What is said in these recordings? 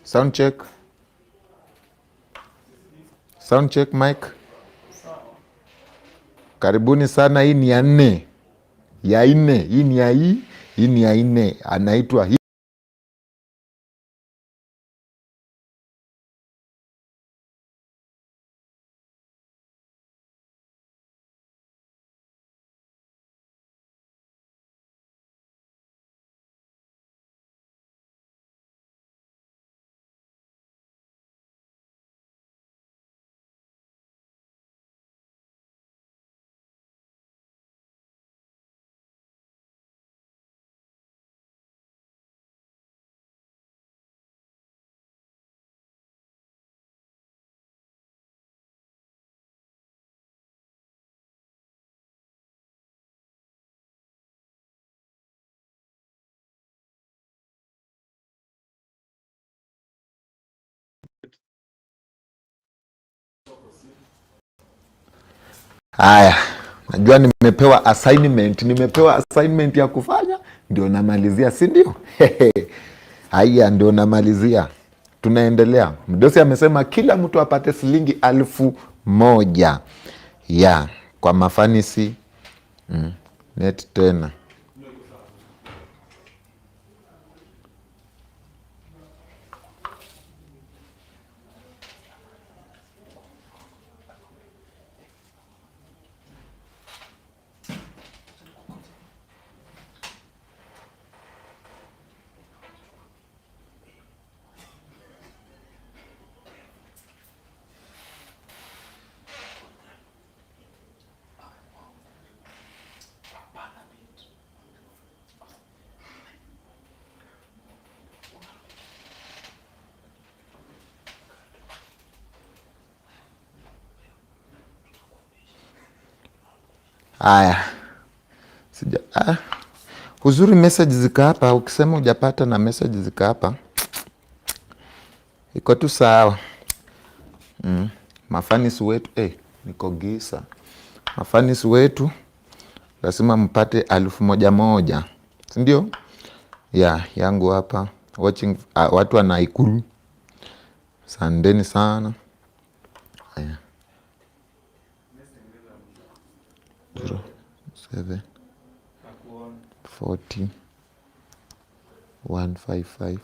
Sound check. Sound check mic. Karibuni sana, hii ni ya nne. Ya nne, hii ni ya hii ni ya nne. Anaitwa hii. Haya, najua nimepewa assignment ya kufanya, ndio namalizia, si ndio? Haya, ndio namalizia, tunaendelea. Mdosi amesema kila mtu apate shilingi 1,000 ya kwa mafanisi net tena. Haya, uzuri message zika hapa. Ukisema hujapata na message zika hapa, iko tu sawa. Mafanisi wetu niko gisa. Mafanisi wetu lazima mpate 1,000, si ndio? Yangu hapa watching, watu wa Naikuru, sandeni sana. Haya, 07 40 155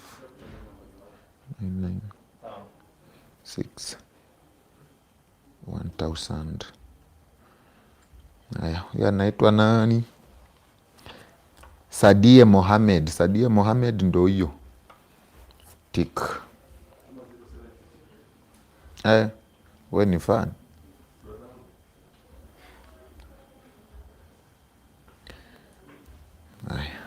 996 1000. Haya, huyu anaitwa nani? Sadie Mohamed ndo hiyo. Tik. We ni fan. Haya.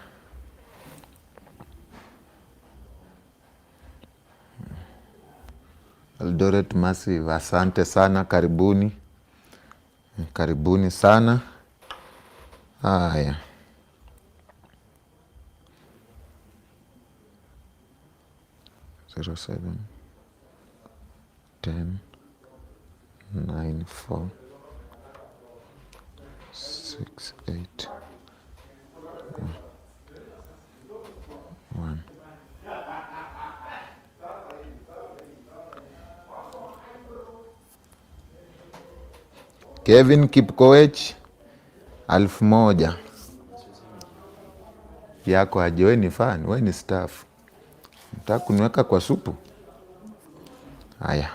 Eldoret Massive, asante sana, karibuni sana. Haya, 07 10 94 68 1. Kevin Kipkoech 1,000 yako aje. We ni fan, we ni staff, nataka kuniweka kwa supu. Haya,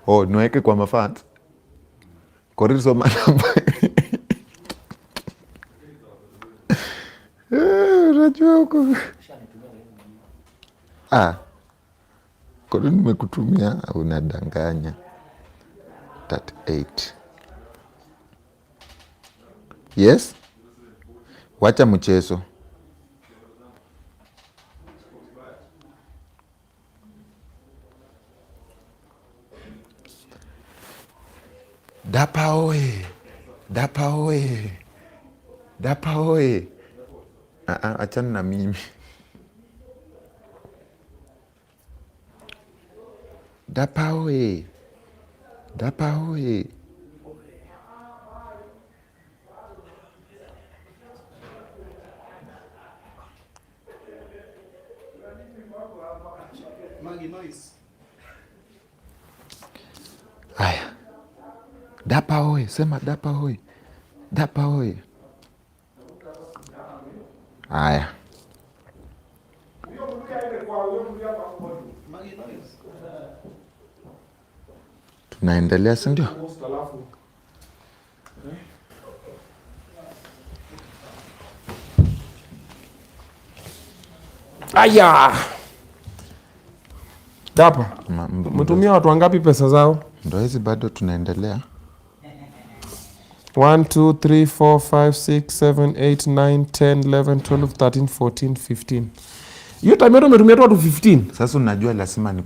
niweke kwa mafans korizo manamba. Unajua huko kodi nimekutumia, unadanganya. 38. Yes, wacha mchezo. Dapa oe. Achana na mimi. Dapa oe. Aya. Dapa hoi, sema dapa hoi. Dapa hoi. Aya. Tunaendelea, si ndio? Aya. Dapa. Mtumia watu wangapi pesa zao? Ndio hizi bado tunaendelea. 1 2 3 4 5 6 7 8 9 10 11 12 13 14 15. Hiyo time yote umetumia watu 15. Sasa unajua lazima ni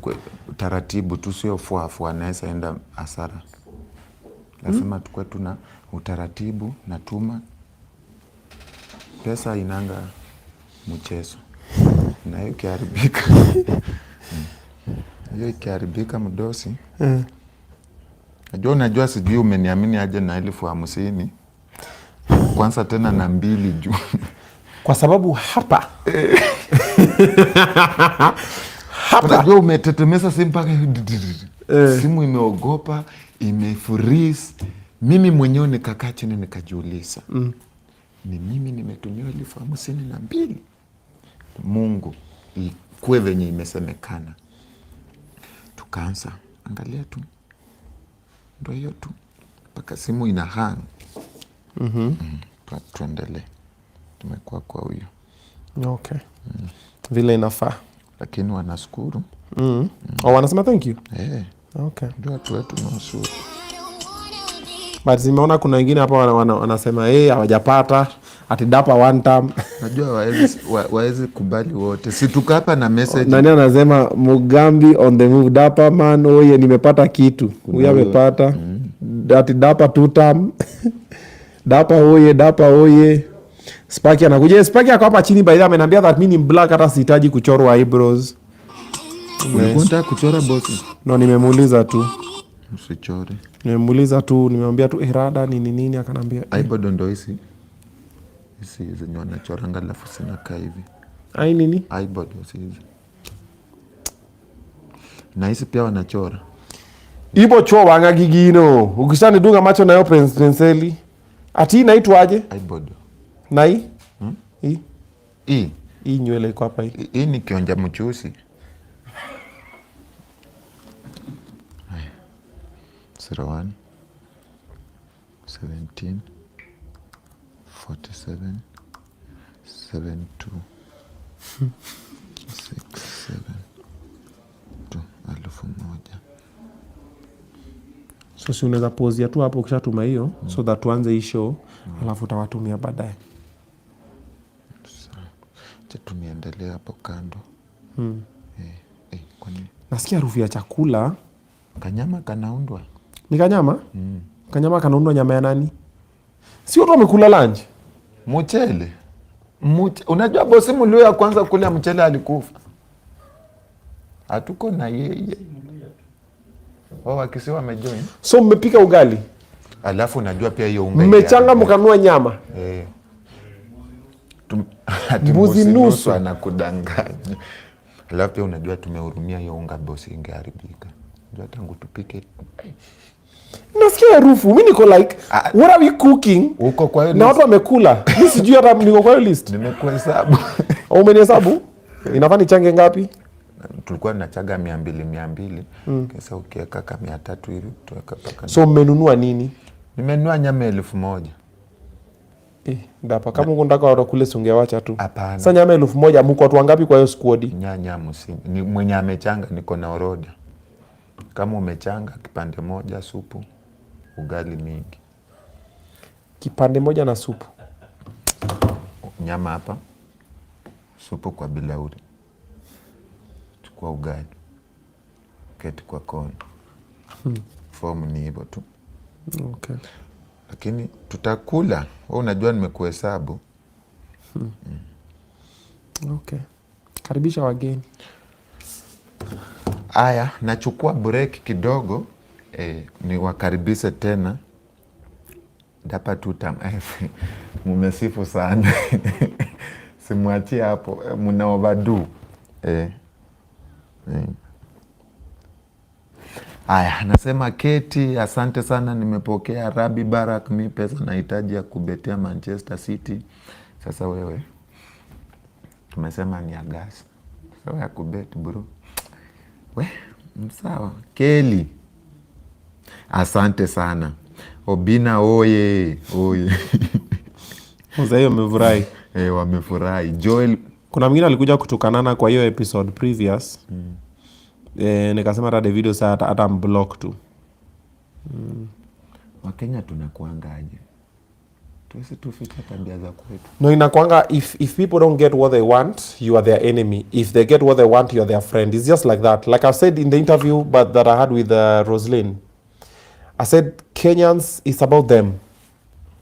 utaratibu tu, sio fua anaweza enda hasara. Lazima tukue tuna utaratibu, natuma pesa inanga mchezo. Na hiyo kiharibika. Hiyo ikiharibika mdosi. Unajua sijui umeniamini aje na 50,000. Kwanza tena na 2 juu. Kwa sababu hapa. Unajua umetetemesa simu mpaka simu imeogopa, imefreeze. Mimi mwenyewe nikakaa chini nikajiuliza. Ni mimi nimetumia 52,000. Mungu ikue venye imesemekana. Tukaanza angalia tu. Ndio hiyo tu. Mpaka simu ina hang. Tuendelee. Tumekuwa kwa huyo. Okay. Vile inafaa. Lakini wanashukuru. Wanasema thank you. Okay. Ndio watu wetu ni wazuri. But nimeona kuna wengine hapa wanasema hawajapata ati dapa one time. Najua waezi kubali wote. Si tuko hapa na message. Nani anasema Mugambi on the move, dapa man, oye nimepata kitu. Huyu amepata. Ati dapa two time. Dapa oye. Spaki anakuja. Spaki ako hapa chini by the way ameniambia that mimi ni black hata sihitaji kuchorwa eyebrows. Unataka kuchora bosi? No, nimemuuliza tu. Usichore. Nimemuuliza tu, nimemwambia tu irada nini akanambia. Eyebrow ndo hizi. Hizi zenye wanachoranga alafu sinakaa hivi. Ai nini? Eyebrow hizi. Na hizi pia wanachora. Ibo cho wanga gigino. Ukishani dunga macho nayo penseli. Ati inaitwaje? Eyebrow. Na hii? Hii? Hii nywele iko hapa hii. Hii ni kionja mchusi. 01 17 47 72 6 7 2 1,000. So si unaweza pause tu hapo ukishatuma hiyo so that tuanze hii show alafu utawatumia baadaye. Acha tumiendelee hapo kando. Kwani nasikia harufu ya chakula. Kanyama kanaundwa. Ni kanyama? Kanyama kanaundwa nyama ya nani? Si watu wamekula lunch? Mchele. Unajua bosi mlio ya kwanza kula mchele alikufa. Hatuko na yeye. Wakisi wamejoin. So mmepika ugali? Alafu unajua pia hiyo unga. Mmechanga mkanua nyama? Mbuzi nusu anakudanganya. Alafu pia unajua tumehurumia hiyo unga bosi ingeharibika. Unajua tangu tupike. Nasikia harufu. Mimi niko like, what are we cooking? Uko kwa hiyo na watu wamekula. Mimi sijui hata niko kwa hiyo list. Nimekuhesabu. Umenihesabu? Inafaa nichange ngapi? Tulikuwa tunachaga 200. Kesa ukiweka kama 300 hivi tuweka paka. So mmenunua nini? Nimenunua nyama 1,000. Dapa kama unataka watu kule ungewacha tu. Hapana. Sasa nyama 1,000 mko watu wangapi kwa hiyo squad? Nyanya msimu. Ni mwenye amechanga niko na orodha. Kama umechanga kipande moja supu, ugali mingi. Kipande moja na supu. Nyama hapa. Supu kwa bilauri. Chukua ugali. Keti kwa kona. Form ni hivyo tu. Okay. Lakini tutakula. Wewe unajua nimekuhesabu. Okay. Karibisha wageni. Aya, nachukua break kidogo. Ni wakaribise tena. Dapa tutam. Mumesifu sana. Simuachie hapo. Muna overdo. Aya, nasema Keti, asante sana, nimepokea. Rabi Barak, mi pesa nahitaji ya kubetea Manchester City. Sasa wewe tumesema ni Agas, sawa ya kubet bro. We msawa. Keli, asante sana. Obinna oye Mzee wamefurahi. Wamefurahi. Joel, kuna mwingine alikuja kutukanana kwa hiyo episode previous. Nikasema hata Davido saa hata mblock tu. Wakenya tunakuangaje? Tuwezi tuficha tabia za kwetu. No, inakuanga if people don't get what they want, you are their enemy. If they get what they want, you are their friend. It's just like that. Like I said in the interview but that I had with Roslyn, I said Kenyans, it's about them.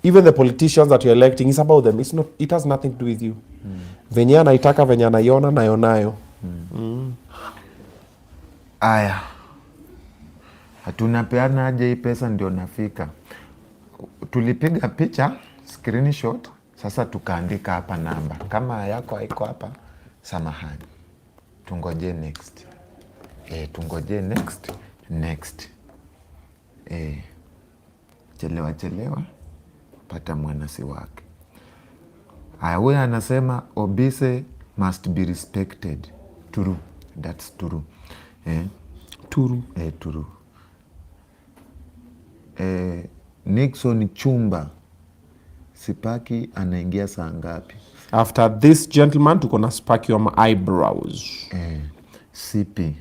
Even the politicians that you're electing, it's about them. It has nothing to do with you. Venye anaitaka, venye anaiona, nayo. Aya, hatunapeana aje hii pesa ndio nafika. Tulipiga picha screenshot, sasa tukaandika hapa namba. Kama yako haiko hapa, samahani, tungoje next. Tungoje next. Chelewa pata mwanasi wake. Aya, huyu anasema Obise must be respected. True, that's true. True. Nixon Chumba, Sipaki anaingia saa ngapi? After this gentleman tuko na Sipaki on my eyebrows. Sipi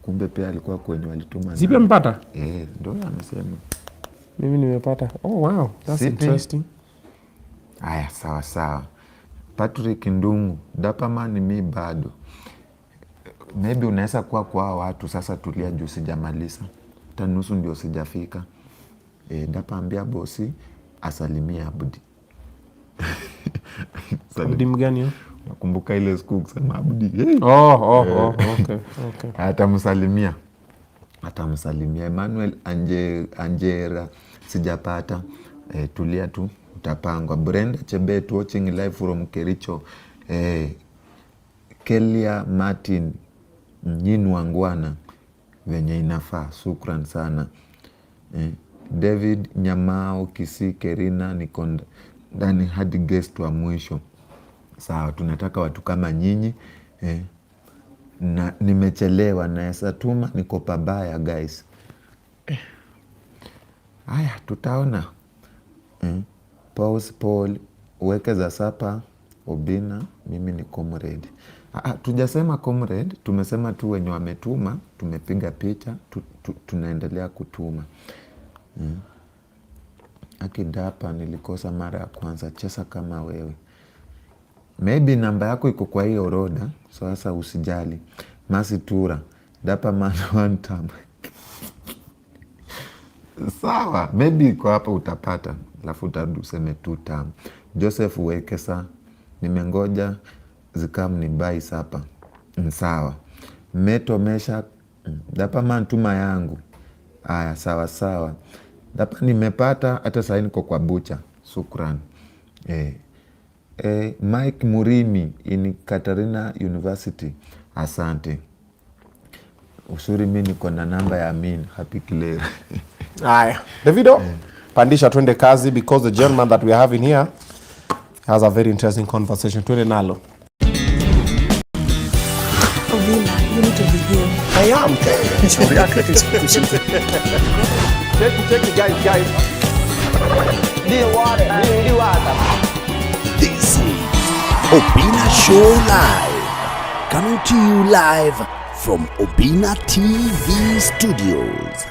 kumbe pia alikuwa kwenye walituma. Sipi amepata? Ndio anasema. Mimi nimepata. Oh wow, that's Sipi. Interesting. Aya, sawa. Patrick Ndungu, Dapaman mi bado. Maybe unaweza kuwa kwa watu sasa, tulia juu sijamaliza. Tanusu ndio sijafika. Dapaambia bosi asalimia Abudi. Abudi mgani hiyo? Nakumbuka ile siku kusema Abudi. Okay. Atamsalimia. Emmanuel Angera sijapata. Tulia tu utapangwa. Brenda Chebet watching live from Kericho. Kelia Martin Nyinu Wangwana venye inafaa, sukran sana. David Nyamao Kisi Kerina niko ndani hadi guest wa mwisho. Sawa, tunataka watu kama nyinyi. Na nimechelewa na tuma niko pabaya guys. Haya, tutaona. Pause Paul, uweke za sapa Obinna, mimi ni comrade. Tujasema comrade, tumesema tu wenye wametuma, tumepiga picha, tunaendelea kutuma. Akidapa nilikosa mara ya kwanza, chesa kama wewe. Maybe namba yako iko kwa hiyo orodha, sasa usijali. Masitura, Dapa man one time. Sawa, maybe iko hapa utapata, alafu utarudi useme 2 time. Joseph Wekesa, nimengoja zikamu ni bai sapa. Sawa. Meto Mesha, Dapa man tuma yangu. Aya, sawa. Dapa nimepata, hata sahi niko kwa bucha. Sukran. Mike Murimi in Katarina University. Asante. Usuri mimi niko na namba ya Amin. Happy clear. Aya, Davido, pandisha twende kazi because the gentleman that we are having here has a very interesting conversation. Twende nalo. Obinna, you need to be here. I am. Check it, guys. This is Obinna Show Live. Coming to you live from Obinna TV Studios.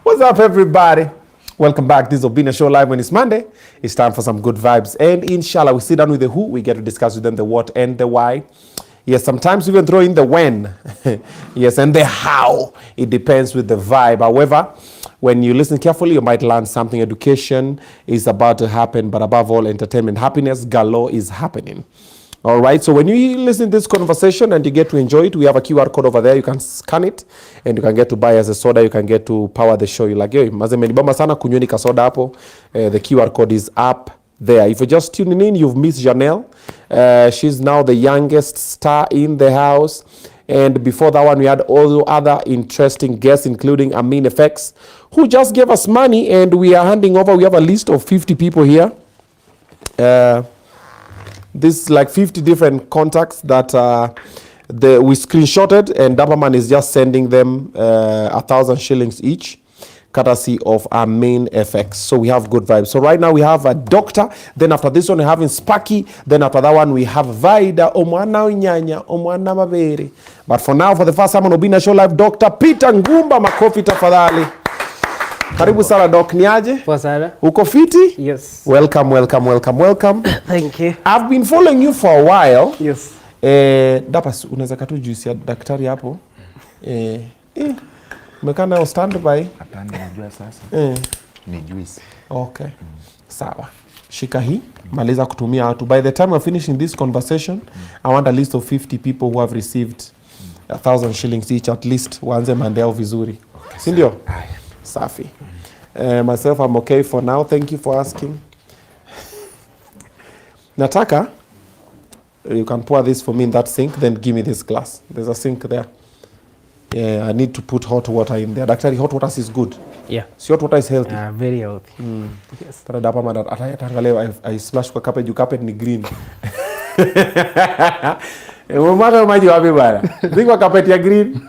What's up, everybody? Welcome back. This is Obinna Show Live. When it's Monday, it's time for some good vibes. And inshallah, we sit down with the who, we get to discuss with them the what and the why. Yes, sometimes we even throw in the when. Yes, and the how. It depends with the vibe. However, when you listen carefully, you might learn something. Education is about to happen, but above all, entertainment. Happiness galore is happening. All right, so when you listen to this conversation and you get to enjoy it, we have a QR code over there. You can scan it and you can get to buy as a soda. You can get to power the show. You're like, hey, mazemenibamba sana kunyweni kasoda hapo. The QR code is up there. If you're just tuning in, you've missed Janelle. She's now the youngest star in the house. And before that one, we had all other interesting guests, including Amin FX, who just gave us money, and we are handing over. We have a list of 50 people here. This is like 50 different contacts that we screenshotted, and Dapperman is just sending them 1,000 shillings each, courtesy of our main FX. So we have good vibes. So right now we have a doctor. Then after this one, we're having Sparky. Then after that one, we have Vida, Omwana Unyanya, Omwana Mabere. But for now, for the first time on Obinna Show Live, Dr. Peter Ngumba, makofi tafadhali. Karibu sana Doc, niaje? Poa sana. Uko fiti? Yes. Welcome. Thank you. I've been following you for a while. Yes. Dapas, unaweza katu juice ya daktari hapo? Umekaa nayo standby? Hapana, najua sasa. Ni juice. Okay. Sawa. Shika hii, maliza kutumia watu. By the time we're finishing this conversation, I want a list of 50 people who have received 1,000 shillings each at least. Waanze mande yao vizuri. Okay, si ndio? Safi. Myself, I'm okay for now. Thank you for asking. Nataka, you can pour this for me in that sink, then give me this glass. There's a sink there. Yeah, I need to put hot water in there. Daktari, hot water is good. Yeah. So hot water is healthy. Very healthy. Yes. Tara dapa mada atangale I splash kwa carpet, you carpet ni green. Umaka maji wapi bana? Zingwa carpet ya green.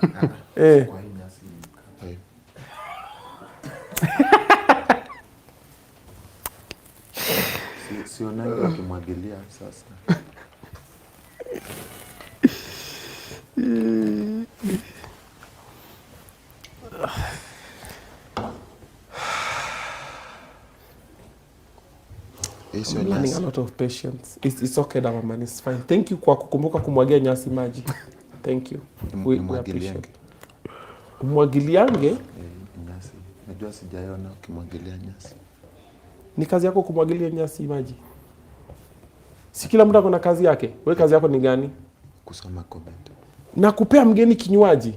Sionanga wakimwagilia sasa. I'm learning a lot of patience. It's okay, Damaman. It's fine. Thank you kwa kukumbuka kumwagia nyasi maji. Thank you. We appreciate it. Umwagiliange? Nyasi. Najua sijaiona ukimwagilia nyasi. Ni kazi yako kumwagilia nyasi maji? Si kila mtu ako na kazi yake. Wewe kazi yako ni gani? Kusoma comment. Na kupea mgeni kinywaji.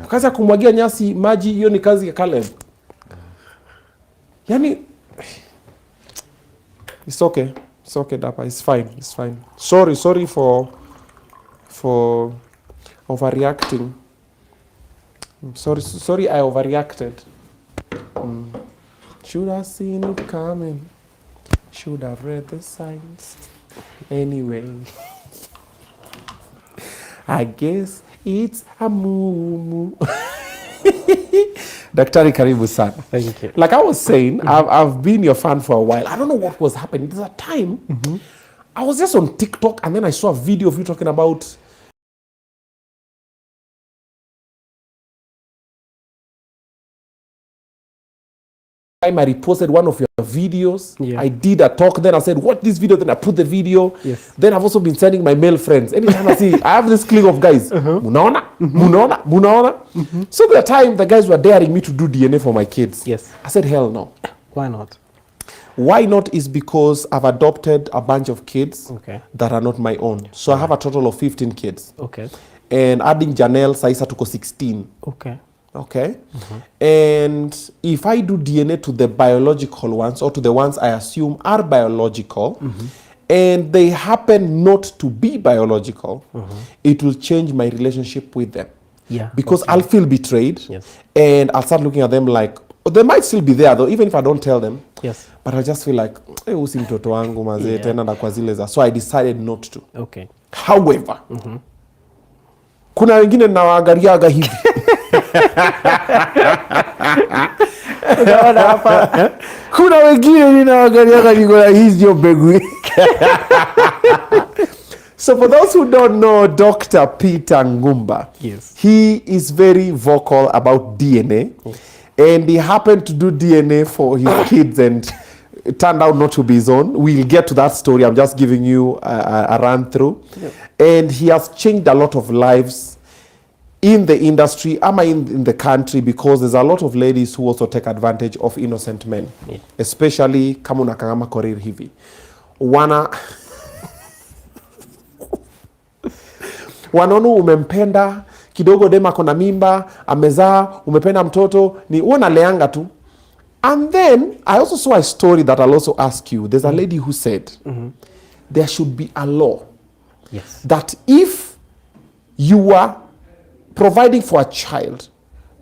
Kazi ya kumwagia nyasi maji, hiyo ni kazi ya Caleb. Yani it's okay. It's okay, Dapa. It's fine. Sorry for overreacting. Sorry I overreacted. Should have seen it coming. Should have read the signs. Anyway. I guess it's a moo. Daktari, karibu sana. Thank you. Like I was saying, I've been your fan for a while. I don't know what was happening. There's a time I was just on TikTok and then I saw a video of you talking about I reposted one of your videos. Yeah. I did a talk, then I said, what this video? Then I put the video. Yes. Then I've also been sending my male friends. Anytime I see, I have this clique of guys. Munaona. So the time the guys were daring me to do DNA for my kids. Yes. I said, hell no. Why not? Why not is because I've adopted a bunch of kids that are not my own. So I have a total of 15 kids. Okay. And adding Janelle, Saisa tuko 16. Okay. And if I do DNA to the biological ones or to the ones I assume are biological, and they happen not to be biological, it will change my relationship with them. Yeah. Because I'll feel betrayed. Yes. And I'll start looking at them like, they might still be there though, even if I don't tell them. Yes. But I just feel like, usi mtoto wangu mazee tena na kwa zile za. So I decided not to. Okay. However, kuna wengine nawaangaliaga hivi. Kuna wengine ninawaangaliaga niko na hizi yo mbegu. So for those who don't know Dr. Peter Ngumba, Yes. he is very vocal about DNA. And he happened to do DNA for his kids and it turned out not to be his own. We'll get to that story. I'm just giving you a run through. And he has changed a lot of lives in the industry ama in the country, because there's a lot of ladies who also take advantage of innocent men, especially kama unakangama career hivi wanaona umempenda kidogo, dema kona mimba, amezaa, umependa mtoto, ni unaleanga tu. And then I also saw a story that I'll also ask you. There's a lady who said there should be a law that if you are providing for a child,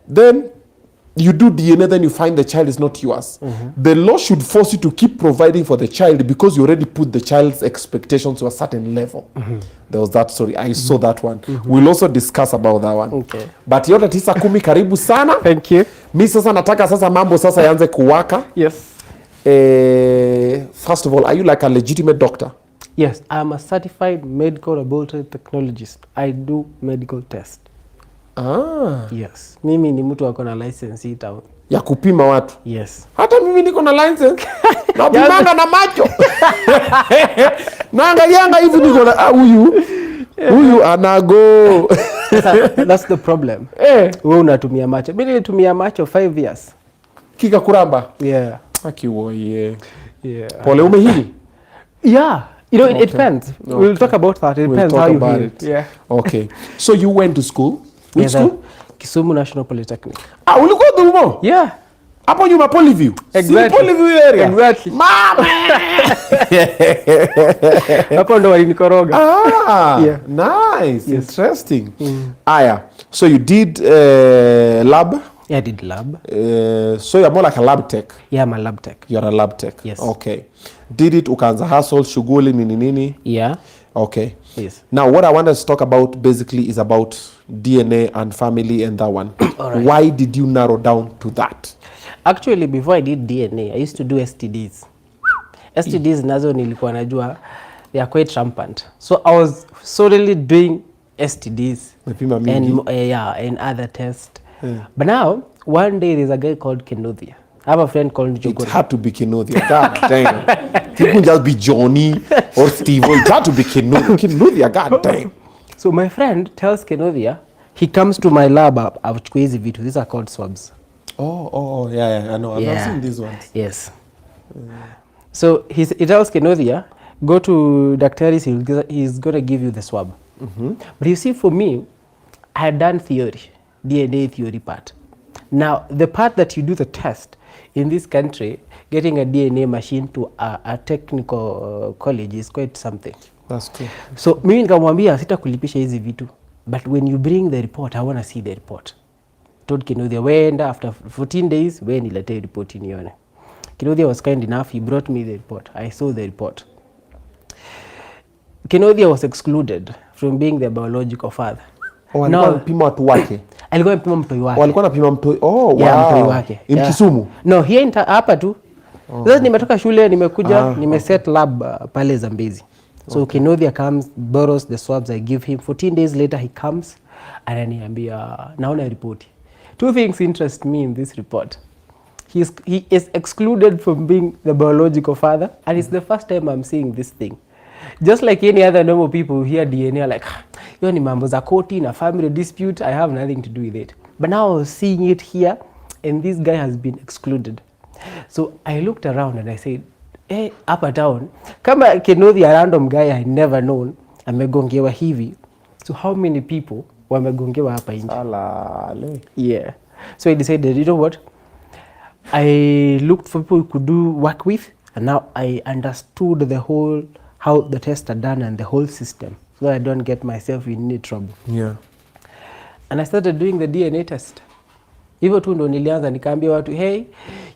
then you do DNA, then you find the child is not yours. The law should force you to keep providing for the child because you already put the child's expectations to a certain level. There was that story. I saw that one. We'll also discuss about that one. Okay. But yote 9:10, karibu sana. Thank you. Mi sasa nataka sasa mambo sasa yaanze kuwaka. Yes. First of all, are you like a legitimate doctor? Yes, I'm a certified medical laboratory technologist. I do medical test. Yes. Mimi ni mtu wako na license hii town. Ya kupima watu. Yes. Hata mimi niko na license. Napimanga na macho. Naangalianga hivi niko na huyu anago. That's the problem. Wewe unatumia macho. Mimi nilitumia macho 5 years. Kika kuramba. Yeah. Akiwoye. Yeah. Pole umehili? Yeah. You know, it depends. We'll talk about that. It depends how you heal it. Yeah. Okay. So you went to school? Which school? Kisumu National Polytechnic. Ulikuwa Dhumo? Yeah. Hapo nyuma Polyview. Exactly. Polyview area. Exactly. Mama. Hapo ndo walinikoroga. Yeah. Nice. Yes. Interesting. Aya. So you did lab? Yeah, I did lab. So you're more like a lab tech? Yeah, I'm a lab tech. You're a lab tech? Yes. Okay. Did it ukaanza hustle, shughuli, nini? Yeah. Okay. Yes. Now, what I want us to talk about basically is about DNA and family and that one. Right. Why did you narrow down to that? Actually, before I did DNA, I used to do STDs. STDs nazo nilikuwa najua, they are quite rampant. So I was solely doing STDs and other tests. But now, one day there's a guy called Kenothia. I have a friend called Jogoro. It had to be Kenothia. God damn. It couldn't just be Johnny or Steve. It had to be Kenothia. God damn. So my friend tells Kenothia, he comes to my lab, achukue hizi vitu. These are called swabs. Yeah, I know. I've seen these ones. Yes. So he tells Kenothia, go to Dr. He's going to give you the swab. But you see, for me, I had done theory, DNA theory part. Now, the part that you do the test in this country, getting a DNA machine to a technical college is quite something. That's true. So, mimi nikamwambia sitakulipisha hizi vitu, but when you bring the report, I want to see the report. Told Kenothia, wenda after 14 days, when niletee report nione. Kenothia was kind enough, he brought me the report. I saw the report. Kenothia was excluded from being the biological father. Alikuwa anapima watu wake. Alikuwa anapima mtoi wake. Walikuwa anapima mtoi. Wow. Mtoi wake. In Kisumu? No, here hapa tu. Sasa nimetoka shule, nimekuja, nimeset lab pale Zambezi. So Kenothia comes, borrows the swabs I give him. 14 days later he comes and ananiambia naona report. Two things interest me in this report. He is excluded from being the biological father, and it's the first time I'm seeing this thing. Just like any other normal people who hear DNA like, hiyo ni mambo za koti na family dispute, I have nothing to do with it. But now I was seeing it here, and this guy has been excluded. So I looked around and I said, hey, hapa town, kama Kenothia, a random guy I never known, amegongewa hivi, so how many people wamegongewa hapa nje? Alale. Yeah. So I decided, you know what? I looked for people who could do work with, and now I understood the whole, how the tests are done and the whole system, so that I don't get myself in any trouble. Yeah. And I started doing the DNA test. Hivyo tu ndo nilianza nikaambia watu, hey, you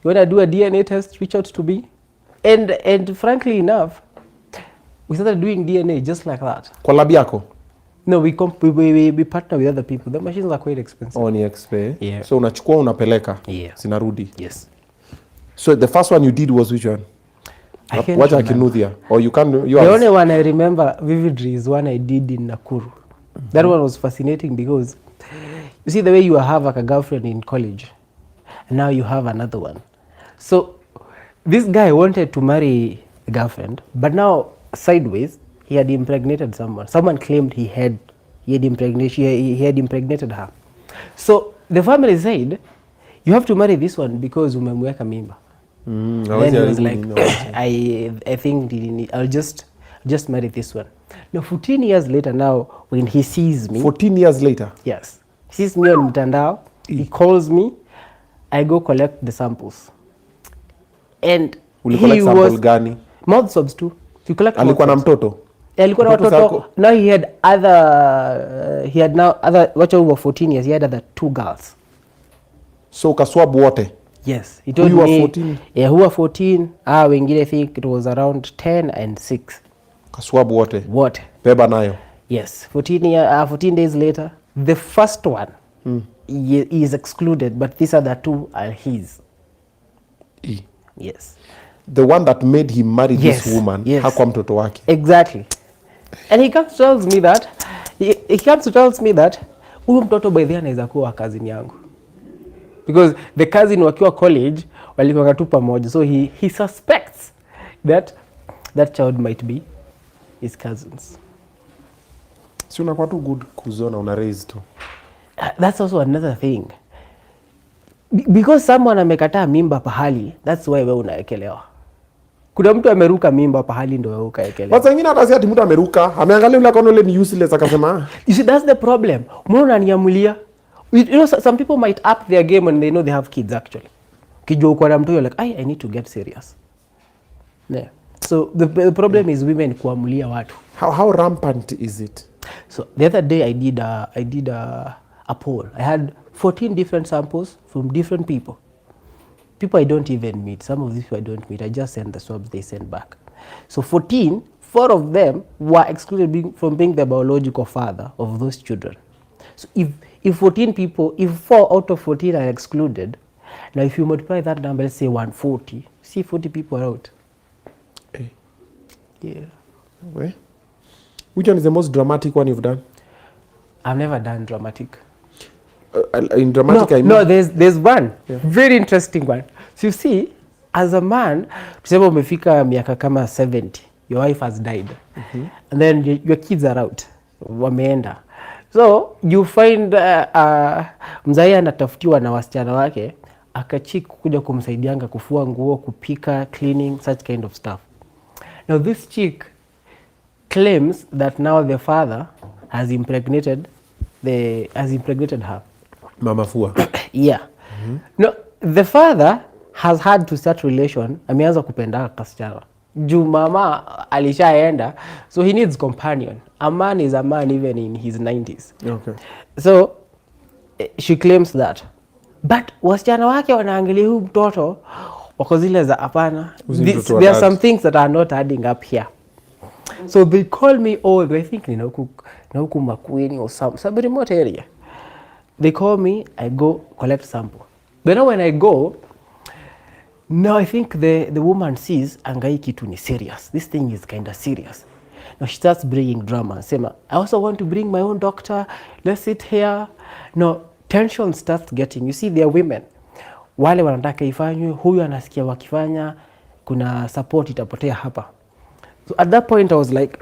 want to do a DNA test, reach out to me. And frankly enough, we started doing DNA just like that. Kwa lab yako? No, we partner with other people. The machines are quite expensive. Ni expensive. Yeah. So unachukua unapeleka? Yeah. Sinarudi? Yes. So the first one you did was which one? What Kenothia? Or you can yours? The only one I remember vividly is one I did in Nakuru. That one was fascinating because you see the way you have like a girlfriend in college, and now you have another one. So this guy wanted to marry a girlfriend, but now sideways he had impregnated someone. Someone claimed he had he had impregnated her. So the family said, you have to marry this one because umemweka mimba. Then he was like, I think I'll just marry this one. Now 14 years later now, when he sees me, 14 years later, yes, he sees me on mtandao, he calls me, I go collect the samples. And he was gani? Mouth swabs too. You collect alikuwa na mtoto? Alikuwa na watoto. Now he had wacha over 14 years, he had other 2 girls. So ukaswab wote? Yes. He told me 14? Yeah, who were 14. Wengine I think it was around 10 and 6. Kaswab wote? Wote. Beba nayo? Yes. 14 days later, the first one he is excluded, but these other 2 are his. Yes. The one that made him marry this woman, hakuwa mtoto wake. Exactly. And he comes to tells me that huyu mtoto by the anaweza kuwa cousin yangu. Because the cousin wakiwa college walikuwa tu pamoja. So he suspects that child might be his cousins. Si unakuwa tu good kuzona una raise tu. That's also another thing. Because someone amekataa mimba pahali, that's why wewe unaekelewa. Kuna mtu ameruka mimba pahali ndio wewe ukaekelewa. Watu wengine hata si ati mtu ameruka, ameangalia yule akaona yule ni useless akasema. You see, that's the problem. Mbona unaniamulia? You know, some people might up their game when they know they have kids actually. Kijua uko na mtu you're like, I need to get serious. Yeah. So the problem is women kuamulia watu. How rampant is it? So the other day I did a poll. I had 14 different samples from different people. People I don't even meet. Some of these people I don't meet. I just send the swabs, they send back. So 4 of them were excluded from being the biological father of those children. So if 14 people, if 4 out of 14 are excluded, now if you multiply that number, let's say 140, see 40 people are out. Hey. Yeah. Where? Which one is the most dramatic one you've done? I've never done dramatic. In dramatic, I mean. No, there's one very interesting one. So you see, as a man, tuseme umefika miaka kama 70, your wife has died, and then your kids are out, wameenda. So you find mzai anatafutiwa na wasichana wake, akachik kuja kumsaidianga kufua nguo, kupika, cleaning, such kind of stuff. Now this chick claims that now the father has impregnated her. Mama fua. Yeah. No, the father has had to start relation. Ameanza kupenda kasichana. Juu mama alishaenda, so he needs companion. A man is a man even in his 90s. Okay. So she claims that. But wasichana wake wanaangalia huyu mtoto wako zile za hapana. There are some things that are not adding up here. So they call me all, I think ni na huku Makueni or some remote area. They call me, I go collect sample. But now when I go, now I think the woman sees angai kitu ni serious. This thing is kind of serious. Now she starts bringing drama. Sema, I also want to bring my own doctor. Let's sit here. No, tension starts getting. You see, there are women. Wale wanataka ifanywe, huyu anasikia wakifanya, kuna support itapotea hapa. So at that point I was like,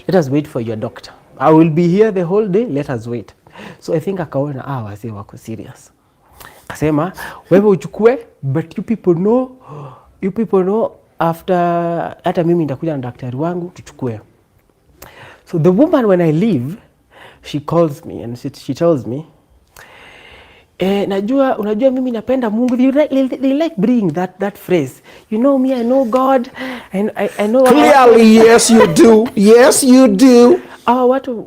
let us wait for your doctor. I will be here the whole day, let us wait. So I think akaona wase wako serious. Akasema, wewe uchukue, but you people know after hata mimi nitakuja na daktari wangu tuchukue. So the woman when I leave, she calls me and she tells me, unajua mimi napenda Mungu. They like bringing that phrase. You know me, I know God, and I know. Clearly, yes you do. Yes you do. Watu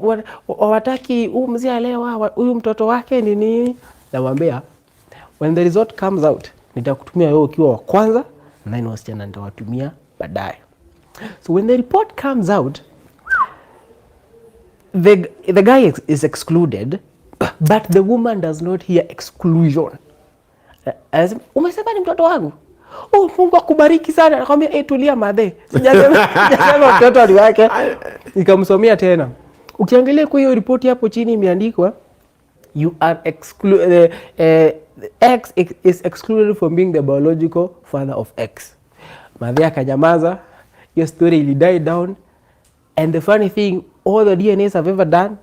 wataki mzee alewa huyu mtoto wake ni nini? Namwambia when the result comes out, nitakutumia wewe ukiwa wa kwanza na ni wasichana nitawatumia baadaye. So when the report comes out, the guy is excluded, but the woman does not hear exclusion. Umesema ni mtoto wangu? Mungu akubariki sana. Nakwambia tulia madhe. Sijasema mtoto ni wake. Nikamsomea tena. Ukiangalia kwa hiyo ripoti hapo chini imeandikwa you are excluded, X is excluded from being the biological father of X. Madhe akanyamaza. Your story will die down. And the funny thing, all the DNAs I've ever done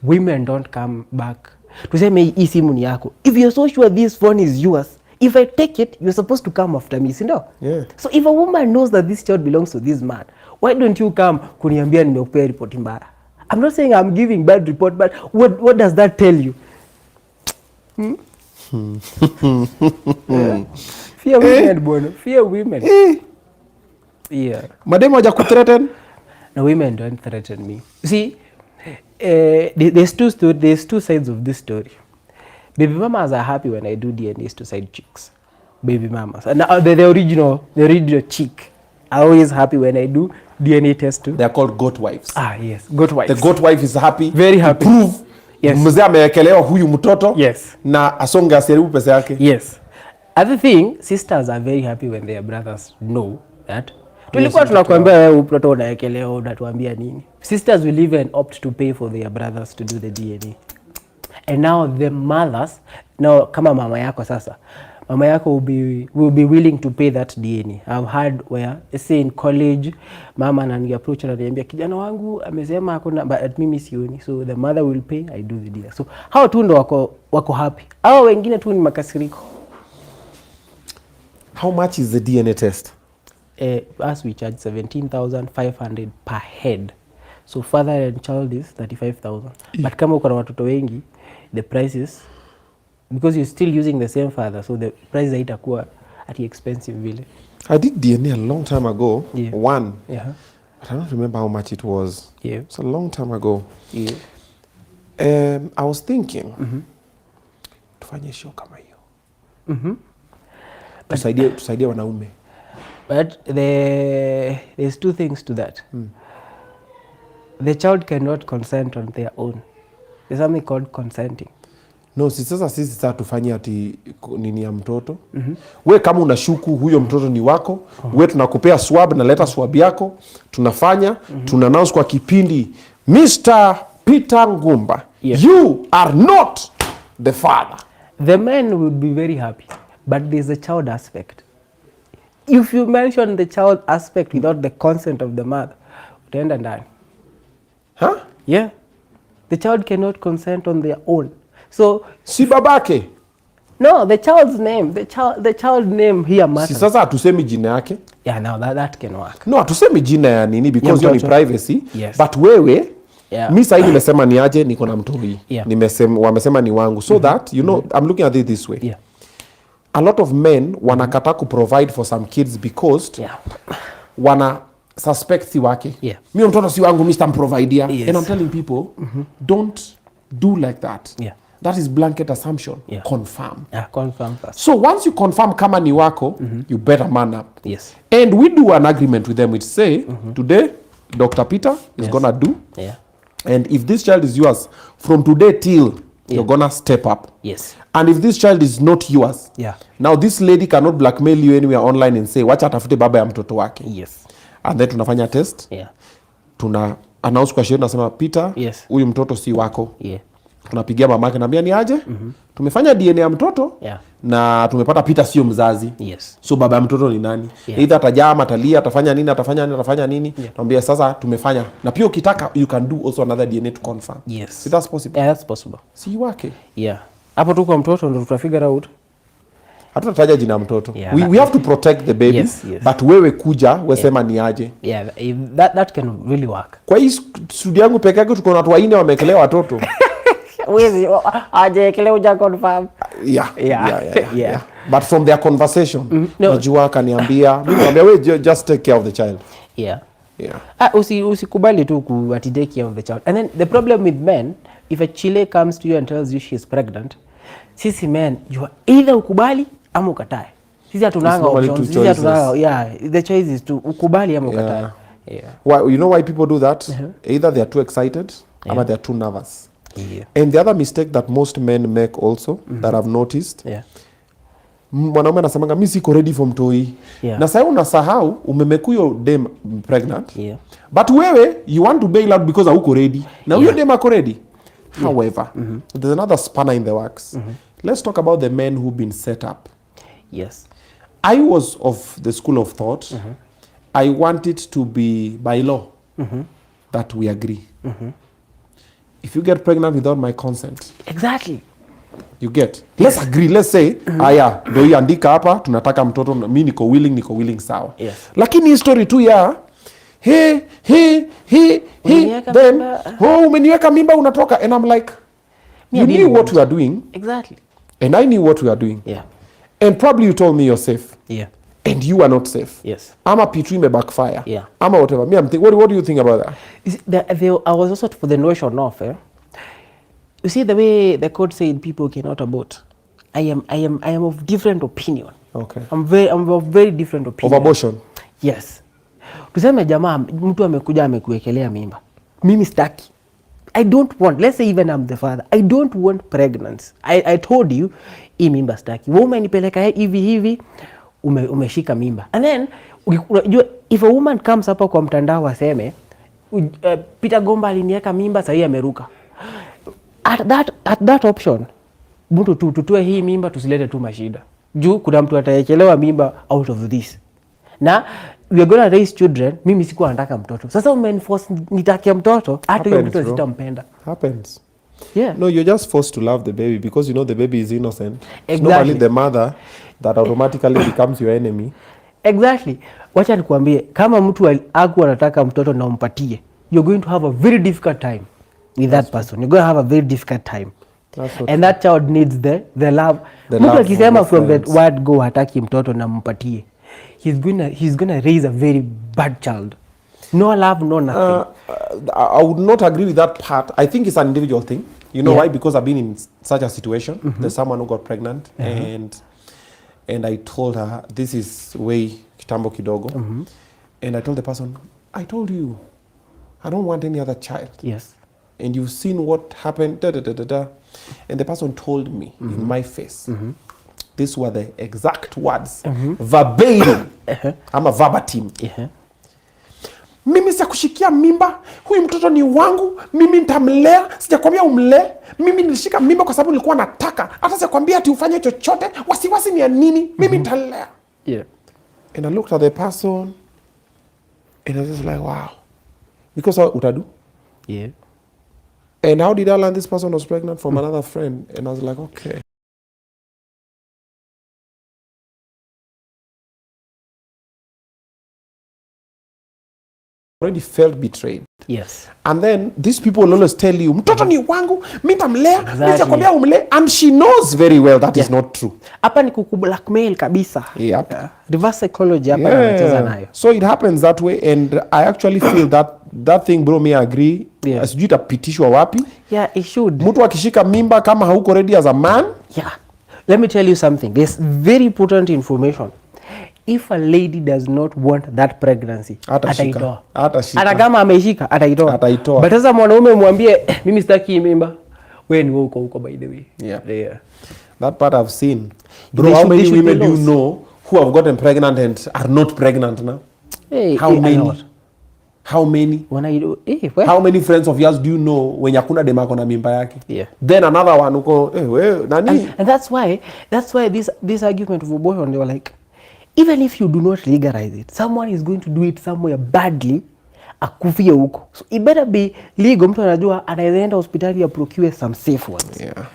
women don't come back. Tuseme hii simu ni yako. If you're so sure this phone is yours, if I take it, you're supposed to come after me, si ndio? Yeah. So if a woman knows that this child belongs to this man, why don't you come kuniambia nimekupea report mbaya? I'm not saying I'm giving bad report, but what does that tell you? Fear women, bwana. Fear women. Yeah. Madam waja kuthreaten? No, women don't threaten me. See, there's two sides of this story. Baby mamas are happy when I do DNAs to side chicks. Baby mamas. And the original chick are always happy when I do DNA test too. They are called goat wives. Ah, yes. Goat wives. The goat wife is happy. Very happy. To prove Yes. mzee amewekelewa huyu mtoto. Yes. Na asonge asiharibu pesa yake. Yes. Other thing, sisters are very happy when their brothers know that. Tulikuwa tunakuambia wewe mtoto unaekelewa unatuambia nini? Sisters will even opt to pay for their brothers to do the DNA. And now the mothers, now kama mama yako sasa, mama yako will be willing to pay that DNA. I've heard where, say in college, mama ananiapproach na ananiambia kijana wangu amesema hakuna, but mimi sioni. So the mother will pay, I do the DNA. So hao tu ndo wako happy. Hao wengine tu ni makasiriko. How much is the DNA test? Us we charge 17,500 per head. So father and child is 35,000. But kama uko na watoto wengi, the price is, because you're still using the same father, so the price haitakuwa at expensive vile. I did DNA a long time ago. Yeah. One. Yeah. But I don't remember how much it was. Yeah. It's a long time ago. Yeah. I was thinking, tufanye show kama hiyo. Tusaidie wanaume. But there's two things to that. The child cannot consent on their own. There's something called consenting. No, sisi sasa tufanye ati nini ya mtoto. We kama unashuku huyo mtoto ni wako, we tunakupea swab, na leta swab yako, tunafanya, tuna-announce kwa kipindi, Mr. Peter Ngumba, Yes. you are not the father. The men would be very happy, but there's a child aspect. If you mention the child aspect without the consent of the mother, utaenda ndani. Huh? Yeah. The child cannot consent on their own. So Si babake. no, the child's name, the child name here Si matters. sasa hatusemi jina yake. Yeah, now that can work. No, hatusemi jina ya nini because hiyo ni mtoto. privacy. Yes. But wewe, Yeah. mi sahi nimesema ni aje, niko na mtoi. Yeah. Wamesema ni wangu. So that, you know, I'm looking at it this way. Yeah. A lot of men wanakataa kuprovide for some kids because Yeah. wana suspect si wake. Yeah. Mimi mtoto si wangu, Mr. Mprovidea. Yes. And I'm telling people, don't do like that. Yeah. That is blanket assumption. Yeah. Confirm. Yeah, confirm first. So once you confirm kama ni wako, you better man up. Yes. And we do an agreement with them which say, today, Dr. Peter is gonna do. Yeah. And if this child is yours, from today till, you're gonna step up. Yes. And if this child is not yours, Yeah. now this lady cannot blackmail you anywhere online and say, wacha atafute baba ya mtoto wake. Yes. And then tunafanya test, Yeah. tuna announce kwa sheria, nasema Peter, Yes. huyu mtoto si wako. Yeah. Tunapigia mamake, naambia ni aje, tumefanya DNA ya mtoto, Yeah. na tumepata Peter sio mzazi. Yes. So baba ya mtoto ni nani? Yeah. Either atajama, atalia, atafanya nini. Naambia sasa tumefanya. Na pia ukitaka you can do also another DNA to confirm. Yes. See, that's possible. Yeah, that's possible. Si wake. Yeah. Hapo tu kwa mtoto ndo tutafigure out. Hatutataja jina ya mtoto. Yeah, We have to protect the baby. Yes, yes. But wewe kuja, sema ni aje. Yeah, that can really work. Kwa hii studio yangu peke yake tuko na watu wanne wamekelewa watoto. Wezi aje kile uja confirm. Yeah. But from their conversation, No. najua kaniambia, mimi naambia we just take care of the child. Yeah. Yeah. Usikubali tu ku take care of the child. And then the problem with men, if a chile comes to you and tells you she is pregnant, sisi men, you are either ukubali ama ukatae. Sisi hatunanga normally options. two Sisi hatunanga, choices. yeah, the choice is to ukubali ama ukatae. Yeah. Why, you know why people do that? Either they are too excited or they are too nervous. Yeah. And the other mistake that most men make also, that I've noticed, Yeah. mwanaume anasemanga mimi siko ready for mtoi. Yeah. Na sasa unasahau umemekuyo dem pregnant. Yeah. But wewe you want to bail out because hauko ready. Na huyo dem ako ready. However, there's another spanner in the works. Let's talk about the men who've been set up. Yes. I was of the school of thought. I want it to be by law that we agree. if you get pregnant without my consent, Exactly. you get, let's agree, let's say aya ndio hii andika hapa tunataka mtoto, mimi niko willing sawa. Yes. Lakini hii story tu ya he then umeniweka mimba unatoka, and I'm like, you knew what we are doing. Exactly. And I knew what we are doing. Yeah. And probably you told me you're safe. Yeah. And you are not safe. Yes. Ama P2 may backfire. Yeah. Ama whatever. Me, I'm thinking, what do you think about that? You see, I was also for the notion of, you see the way the court said people cannot abort. I am of different opinion. Okay. I'm of very different opinion. Of abortion? Yes. Tuseme jamaa mtu amekuja amekuwekelea mimba. Mimi staki. I don't want, let's say even I'm the father, I don't want pregnancy. I told you, hii mimba staki. Wewe umenipeleka hivi, umeshika mimba. And then, if a woman comes hapa kwa mtandao aseme, Peter Ngumba aliniweka mimba, sasa ameruka. At that option, mtu tutue hii mimba tusilete tu mashida. Juu kuna mtu ataekelewa mimba out of this. Na we are going to raise children, mimi sikuwa nataka mtoto. Sasa umeniforce nitake mtoto, hata hiyo mtoto sitampenda. Happens. Yeah. No, you're just forced to love the baby because you know the baby is innocent. Exactly. It's not only the mother that automatically becomes your enemy. Exactly. Wacha nikuambie, kama mtu hakuwa anataka mtoto na umpatie, you're going to have a very difficult time with that person. You're going to have a very difficult time. And that child needs the love. Mtu akisema from the word go hataki mtoto na mpatie, he's gonna raise a very bad child. No love, no nothing. I would not agree with that part. I think it's an individual thing. You know why? Because I've been in such a situation. There's someone who got pregnant, and I told her, this is way kitambo kidogo. And I told the person, I told you, I don't want any other child. Yes. And you've seen what happened, And the person told me in my face, these were the exact words, verbatim, I'm a verbatim. Mimi sikushikia mimba, huyu mtoto ni wangu, mimi nitamlea, sijakwambia umlee, mimi nilishika mimba kwa sababu nilikuwa nataka, hata sijakwambia ati ufanye chochote, wasiwasi ni ya nini, mimi nitalea. Yeah. And I looked at the person, and I was just like, wow. Because what utadu? Yeah. And how did I learn this person was pregnant from another friend? And I was like, okay. Already felt betrayed. Yes. And then these people will always tell you, mtoto ni wangu, mimi nitamlea, nitakwambia umlee, and she knows very well that is not true. Hapa ni blackmail kabisa. Yep. Reverse psychology hapa anacheza nayo. So it happens that way, and I actually feel that thing, bro, me agree. Yeah. Sijui itapitishwa wapi. Yeah, it should. Mtu akishika mimba kama hauko ready as a man. Yeah. Let me tell you something. There's very important information. If a lady does not want that pregnancy, ataitoa. Hata kama ameshika, ataitoa. But sasa mwanaume mwambie, mimi sitaki mimba, wewe ni huko by the way. Yeah. That part I've seen. Bro, how many women do you know who have gotten pregnant and are not pregnant now? Hey, how many? How many? How many friends of yours do you know when yakuna demako na mimba yake? Yeah. Then another one uko, we nani? And that's why this argument of abortion, they were like, even if you do not legalize it, someone is going to do it somewhere badly, akufie huko. So it better be legal. Mtu anajua anaenda hospitali ya procure some safe ones. Yeah.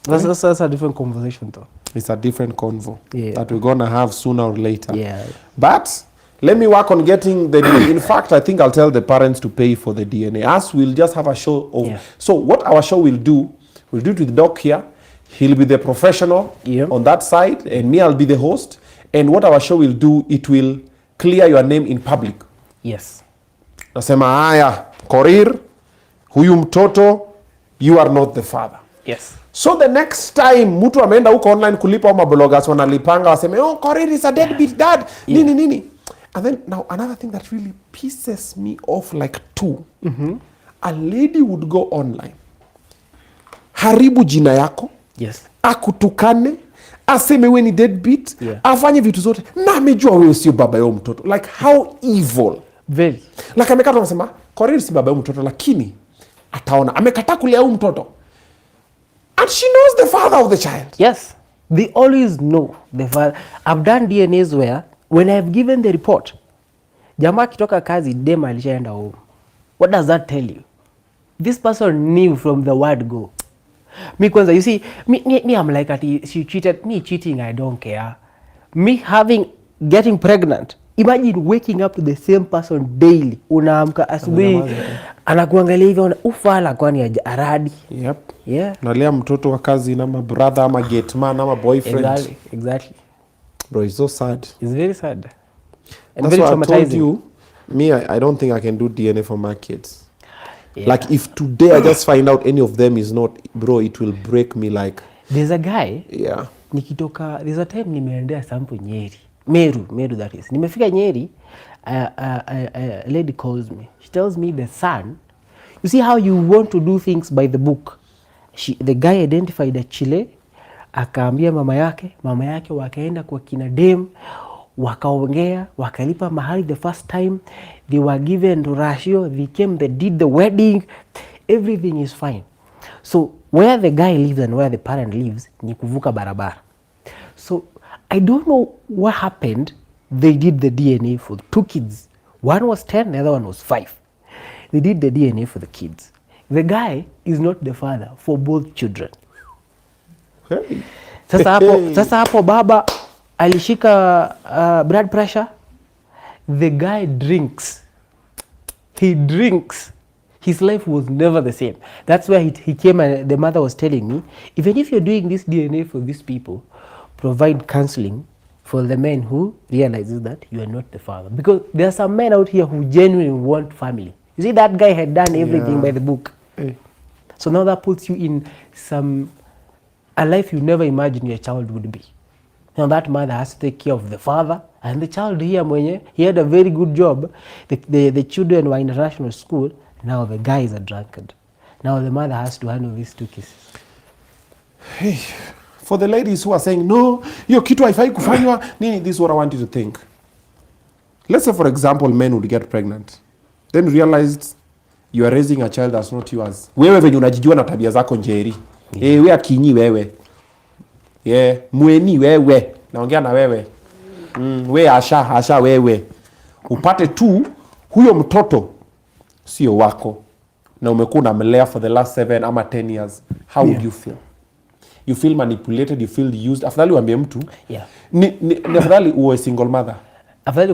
That's a different conversation though. It's a different convo that we're gonna have sooner or later. Yeah. But let me work on getting the DNA. In fact, I think I'll tell the parents to pay for the DNA. Us, we'll just have a show of. So what our show will do, we'll do it with Doc here. He'll be the professional on that side, and me, I'll be the host. And what our show will do, it will clear your name in public. Yes. Nasema haya, Korir, huyu mtoto, you are not the father. Yes. So the next time mtu ameenda huko online kulipa ama bloggers wanalipanga waseme, oh, Korir is a deadbeat dad. Nini. And then now another thing that really pisses me off like two. A lady would go online, haribu jina yako, akutukane, aseme we ni deadbeat, afanye vitu zote, na amejua wewe sio baba yao mtoto. Like how evil. Very. Like amekata anasema, Korir si baba yao mtoto, lakini ataona amekataa kulea huyu mtoto. And she knows the father of the child. Yes. They always know the father. I've done DNAs where when I've given the report, jamaa kitoka kazi, dem alishaenda home. What does that tell you? this person knew from the word go. Me kwanza, you see, me I'm like, she cheated, me cheating, I don't care. Me getting pregnant, imagine waking up to the same person daily. Unaamka asubuhi, anakuangalia hivyo, ufala kwani aradi. Yep. Yeah. Nalea mtoto wa kazi na brother ama gate man ama boyfriend. Exactly. Bro, it's so sad. It's very sad. And that's very why traumatizing. I told you, me, I don't think I can do DNA for my kids. Yeah. Like if today I just find out any of them is not, bro, it will break me like. There's a guy. Yeah. Nikitoka, there's a time nimeendea sample Nyeri. Meru that is. Nimefika Nyeri, a lady calls me. She tells me the son, you see how you want to do things by the book. The guy identified a Chile, akaambia mama yake wakaenda kwa kina dem, wakaongea, wakalipa mahali the first time, they were given ratio, they did the wedding, everything is fine. So where the guy lives and where the parent lives ni kuvuka barabara. So I don't know what happened. They did the DNA for the 2 kids. One was 10, the other one was 5. They did the DNA for the kids. The guy is not the father for both children. Hey. Sasa hapo baba alishika blood pressure. The guy drinks. He drinks. His life was never the same. That's where he came and the mother was telling me, even if you're doing this DNA for these people, provide counseling for the men who realizes that you are not the father. Because there are some men out here who genuinely want family. You see, that guy had done everything by the book. Hey. So now that puts you in a life you never imagined your child would be. Now that mother has to take care of the father and the child here mwenye, he had a very good job. The children were in international school. Now the guy is a drunkard. Now the mother has to handle these 2 cases. Hey. For the ladies who are saying, no, hiyo kitu haifai kufanywa, nini, this is what I want you to think. Let's say, for example, men would get pregnant. Then realized you are raising a child that's not yours. Wewe venye unajijua na tabia zako Njeri. We akinyi wewe. Mweni wewe. Naongea na wewe. We asha wewe. Upate tu, huyo mtoto sio wako. Na umekuwa unamlea for the last 7 ama 10 years. How would you feel? You feel manipulated, you feel used. Afadhali uambie mtu. Yeah. Ni afadhali uwe single mother.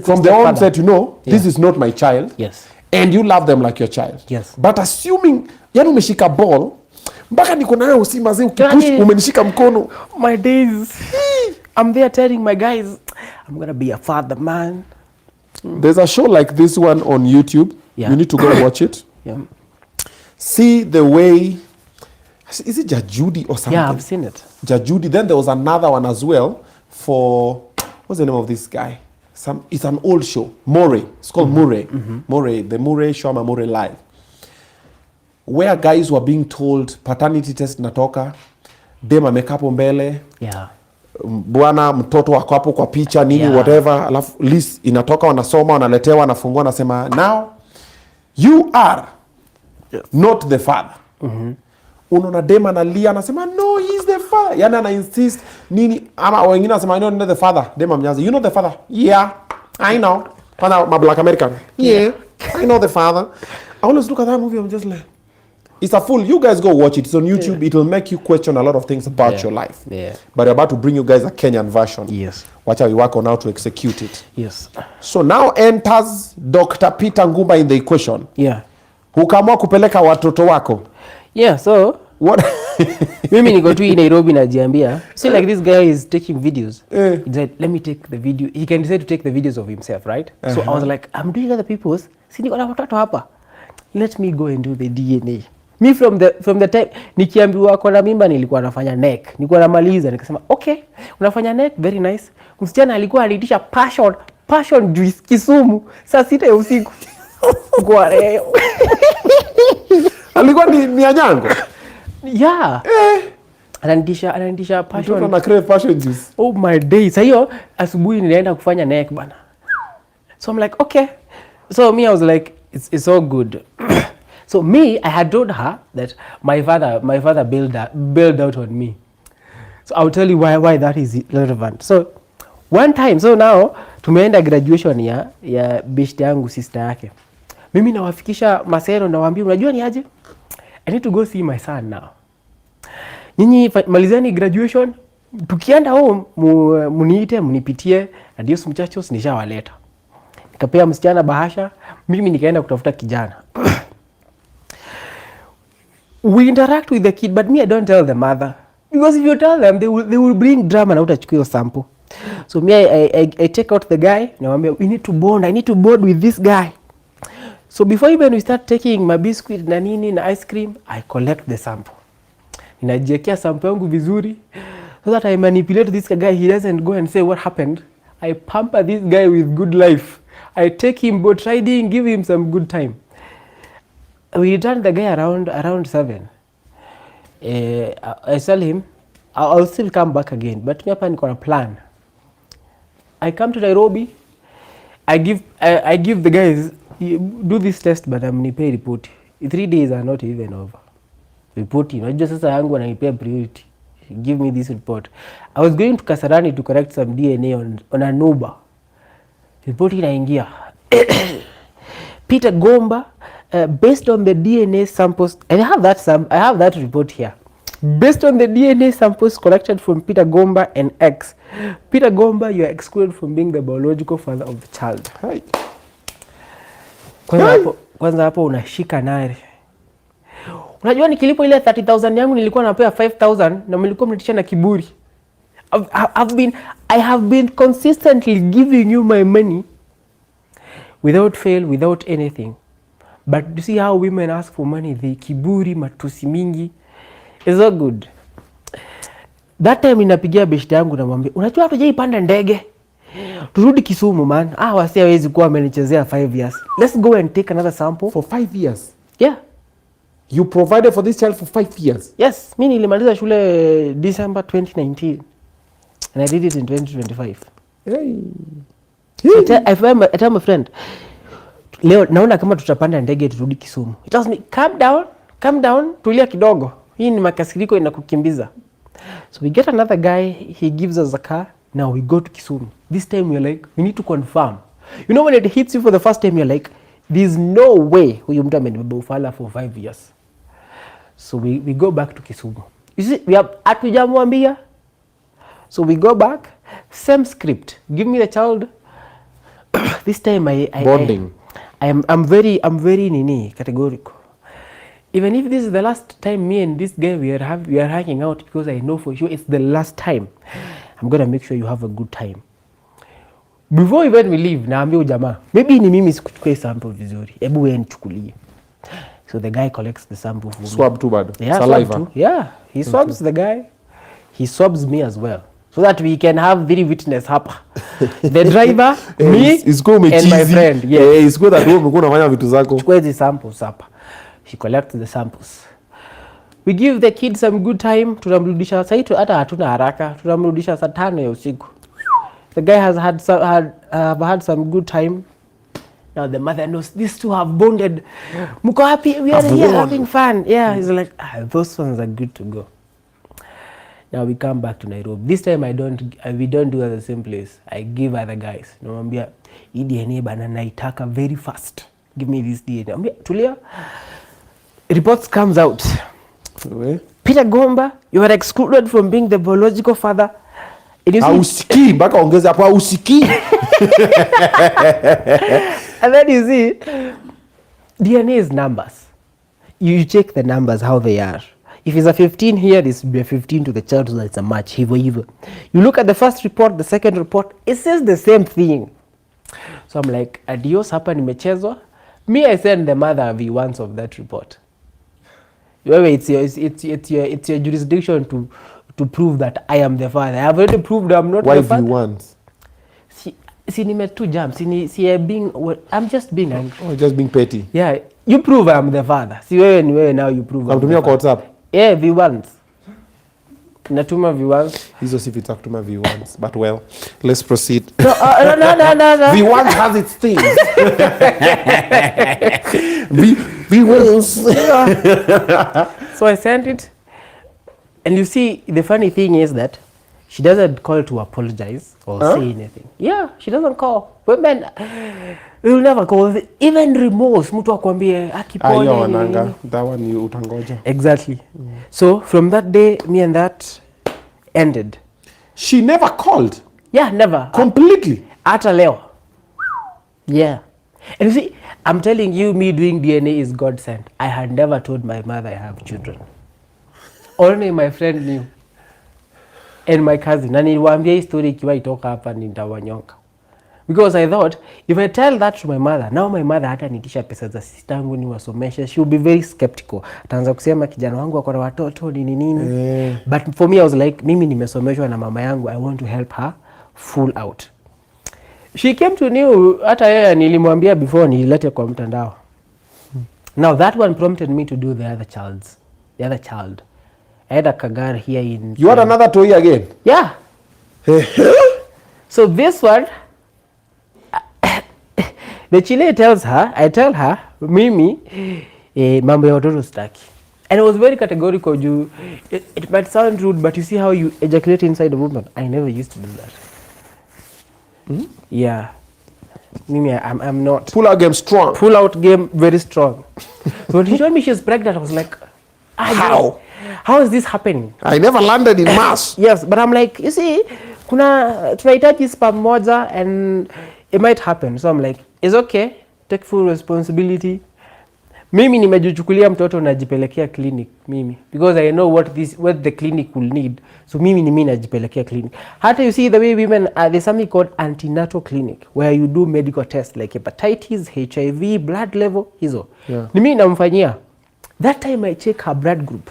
From the onset, you know, this is not my child. Yes. And you love them like your child. Yes. But assuming, yani umeshika ball, mpaka niko nayo usimaze ukipush, umenishika mkono. My days. I'm there telling my guys, I'm gonna be a father, man. There's a show like this one on YouTube. Yeah. You need to go watch it. Yeah. See the way, is it Jajudi or something? Yeah, I've seen it. Jajudi. Then there was another one as well for, what's the name of this guy? It's an old show. Murray. It's called Murray. Murray. The Murray show ama Murray Live. Where guys were being told paternity test natoka, dem amekapo mbele. Yeah. Bwana mtoto wako hapo kwa picha nini whatever, alafu list inatoka, wanasoma, wanaletewa, wanafungua, nasema now you are not the father. Unaona dem analia, anasema no, he's the father. Yani ana insist nini, ama wengine wanasema no, not the father. Dem amnyaza, you know the father? Yeah, I know. Pana ma black American. Yeah, I know the father. I always look at that movie, I'm just like, it's a full, you guys go watch it. It's on YouTube. It will make you question a lot of things about your life. Yeah. But we're about to bring you guys a Kenyan version. Yes. Watch how we work on how to execute it. Yes. So now enters Dr. Peter Ngumba in the equation. Yeah. Hukamua kupeleka watoto wako. Yeah, so What? mimi niko tu in Nairobi najiambia. See, like this guy is taking videos. He said, let me take the video. He can decide to take the videos of himself, right? So I was like, I'm doing other people's. Si niko na watoto hapa. Let me go and do the DNA. Me from the time nikiambiwa kwa na mimba nilikuwa nafanya neck. Nilikuwa namaliza nikasema, okay, unafanya neck, very nice. Msichana alikuwa anaitisha passion juice Kisumu saa 6 ya usiku. Kwa leo. Alikuwa ni anyango. Yeah. Ananitisha passion. Mtoto na crave passion juice. Oh my days. Sasa hiyo asubuhi nilienda kufanya neck bana. So I'm like, okay. So me I was like, it's all good. So me, I had told her that my father bailed out on me. So I'll tell you why that is relevant. So one time, so now tumeenda graduation ya best yangu sister yake. Mimi nawafikisha Masero, nawaambia unajua ni aje? I need to go see my son now. Nyinyi malizeni graduation, tukienda home muniite munipitie adios muchachos, nishawaleta. Nikapea msichana bahasha, mimi nikaenda kutafuta kijana. We interact with the kid, but me I don't tell the mother, because if you tell them they will bring drama na utachukua sample. So me I take out the guy, naambia we need to bond, I need to bond with this guy. So before even we start taking my biscuit na nini na ice cream, I collect the sample. Ninajiwekea sample yangu vizuri so that I manipulate this guy, he doesn't go and say what happened. I pamper this guy with good life. I take him boat riding, give him some good time. We return the guy around 7. I tell him I'll still come back again, but me hapa niko na plan. I come to Nairobi, I give the guys, do this test but amnipea report. 3 days are not even over. Report, unajua sasa yangu wananipea priority. Give me this report. I was going to Kasarani to correct some DNA on a Nuba. Report inaingia. Peter Ngumba, based on the DNA samples, and I have that report here. Based on the DNA samples collected from Peter Ngumba and X, Peter Ngumba, you are excluded from being the biological father of the child. Hai. Kwanza hapo unashika nare. Unajua nikilipo ile 30,000 yangu nilikuwa napea 5,000 na mlikuwa mnatisha na kiburi. I have been consistently giving you my money without fail, without anything. But you see how women ask for money, the kiburi, matusi mingi. It's not good. That time ninapigia beshte yangu namwambia, unajua hatujaipanda ndege. Turudi Kisumu man. Wasi hawezi kuwa amenichezea 5 years. Let's go and take another sample. For 5 years? Yeah. You provided for this child for 5 years? Yes. Mimi nilimaliza shule December 2019. And I did it in 2025. Hey. I tell my friend, leo naona kama tutapanda ndege turudi Kisumu. It tells me, calm down, tulia kidogo. Hii ni makasiriko inakukimbiza. So we get another guy, he gives us a car. Now we go to Kisumu. This time we're like, we need to confirm. You know when it hits you for the first time, you're like, there's no way huyu mtu amebeba ufala for 5 years. So we go back to Kisumu. You see, we have atujamwambia. So we go back, same script. Give me the child. This time bonding. I'm very nini categorical. Even if this is the last time me and this guy we are hanging out, because I know for sure it's the last time, I'm gonna make sure you have a good time. Before even we leave, naambia ujamaa, maybe ni mimi sikuchukua sample vizuri, hebu wewe nichukulie. So the guy collects the sample for me. Swab too bad. Yeah, saliva. Swab too. Yeah, he swabs the guy. He swabs me as well, so that we can have very witness hapa. The driver, me, and my friend. Yeah, it's good that wewe umekuwa unafanya vitu zako. Chukua hizi samples hapa. He collects the samples. We give the kid some good time. Tunamrudisha sasa hivi hata hatuna haraka. Tunamrudisha saa 5 ya usiku. The guy has had some good time. Now the mother knows these two have bonded. Muko happy, we are here having fun. Yeah, he's like, those ones are good to go. Now we come back to Nairobi. This time we don't do at the same place. I give other guys. Namwambia, hii DNA bana naitaka very fast. Give me this DNA. Namwambia, tulia. Reports comes out. Peter Ngumba, you are excluded from being the biological father. Ausikii, mpaka ongeza hapo ausikii. And then you see, DNA is numbers. You check the numbers, how they are. If it's a 15 here, this will be a 15 to the child, so it's a match. Hivo. You look at the first report, the second report, it says the same thing. So I'm like, adios, hapa nimechezwa. Me, I send the mother V1s of that report. It's your jurisdiction to prove that I am the father. I have already proved I'm not the father. Why V1s? Si nime tu jam. I'm just being angry. Oh, just being petty. Yeah, you prove I'm the father. Si wewe ni wewe now you prove. Natumia kwa WhatsApp. Yeah, V1s. Natuma V1s. Hizo si vitu kutuma V1s, but well, let's proceed. No. V1 has its things. V1s. So I sent it, and you see, the funny thing is that She doesn't call to apologize or say anything. Yeah, she doesn't call. Women will never call. Even remorse, mtu akwambie akipone. Ayo wananga, that one you utangoja. Exactly. So from that day, me and that ended. She never called? Yeah, never. Completely? Hata leo. Yeah. And you see, I'm telling you, me doing DNA is God sent. I had never told my mother I have children. Only my friend knew. And my cousin. Na niliwaambia hii story ikiwa itoka hapa nitawanyonga. Because I thought, if I tell that to my mother, now my mother hata nitisha pesa za sistangu ni wasomesha, she will be very skeptical. Ataanza kusema kijana wangu akona watoto nini. But for me I was like, mimi nimesomeshwa na mama yangu, I want to help her full out. She came to know, hata yeye nilimwambia before nilete kwa mtandao. Now that one prompted me to do the other child. I had a kagar here in... You had another toy again? Yeah. So this one, the Chile tells her, I tell her, mimi, mambo ya watoto sitaki. And I was very categorical. It might sound rude, but you see how you ejaculate inside a woman. I never used to do that. Yeah. Mimi, I'm not. Pull out game strong. Pull out game very strong. So when he told me she's pregnant, I was like, how? How is this happening? I never landed in mass. Yes, but I'm like, you see, tunahitaji sperm moja and it might happen. So I'm like, it's okay, take full responsibility. Mimi nimejichukulia mtoto najipelekea clinic mimi because I know what the clinic will need. So mimi najipelekea clinic. Hata you see the way women there's something called antenatal clinic where you do medical tests like hepatitis, HIV, blood level hizo. Yeah. Mimi namfanyia. That time I check her blood group.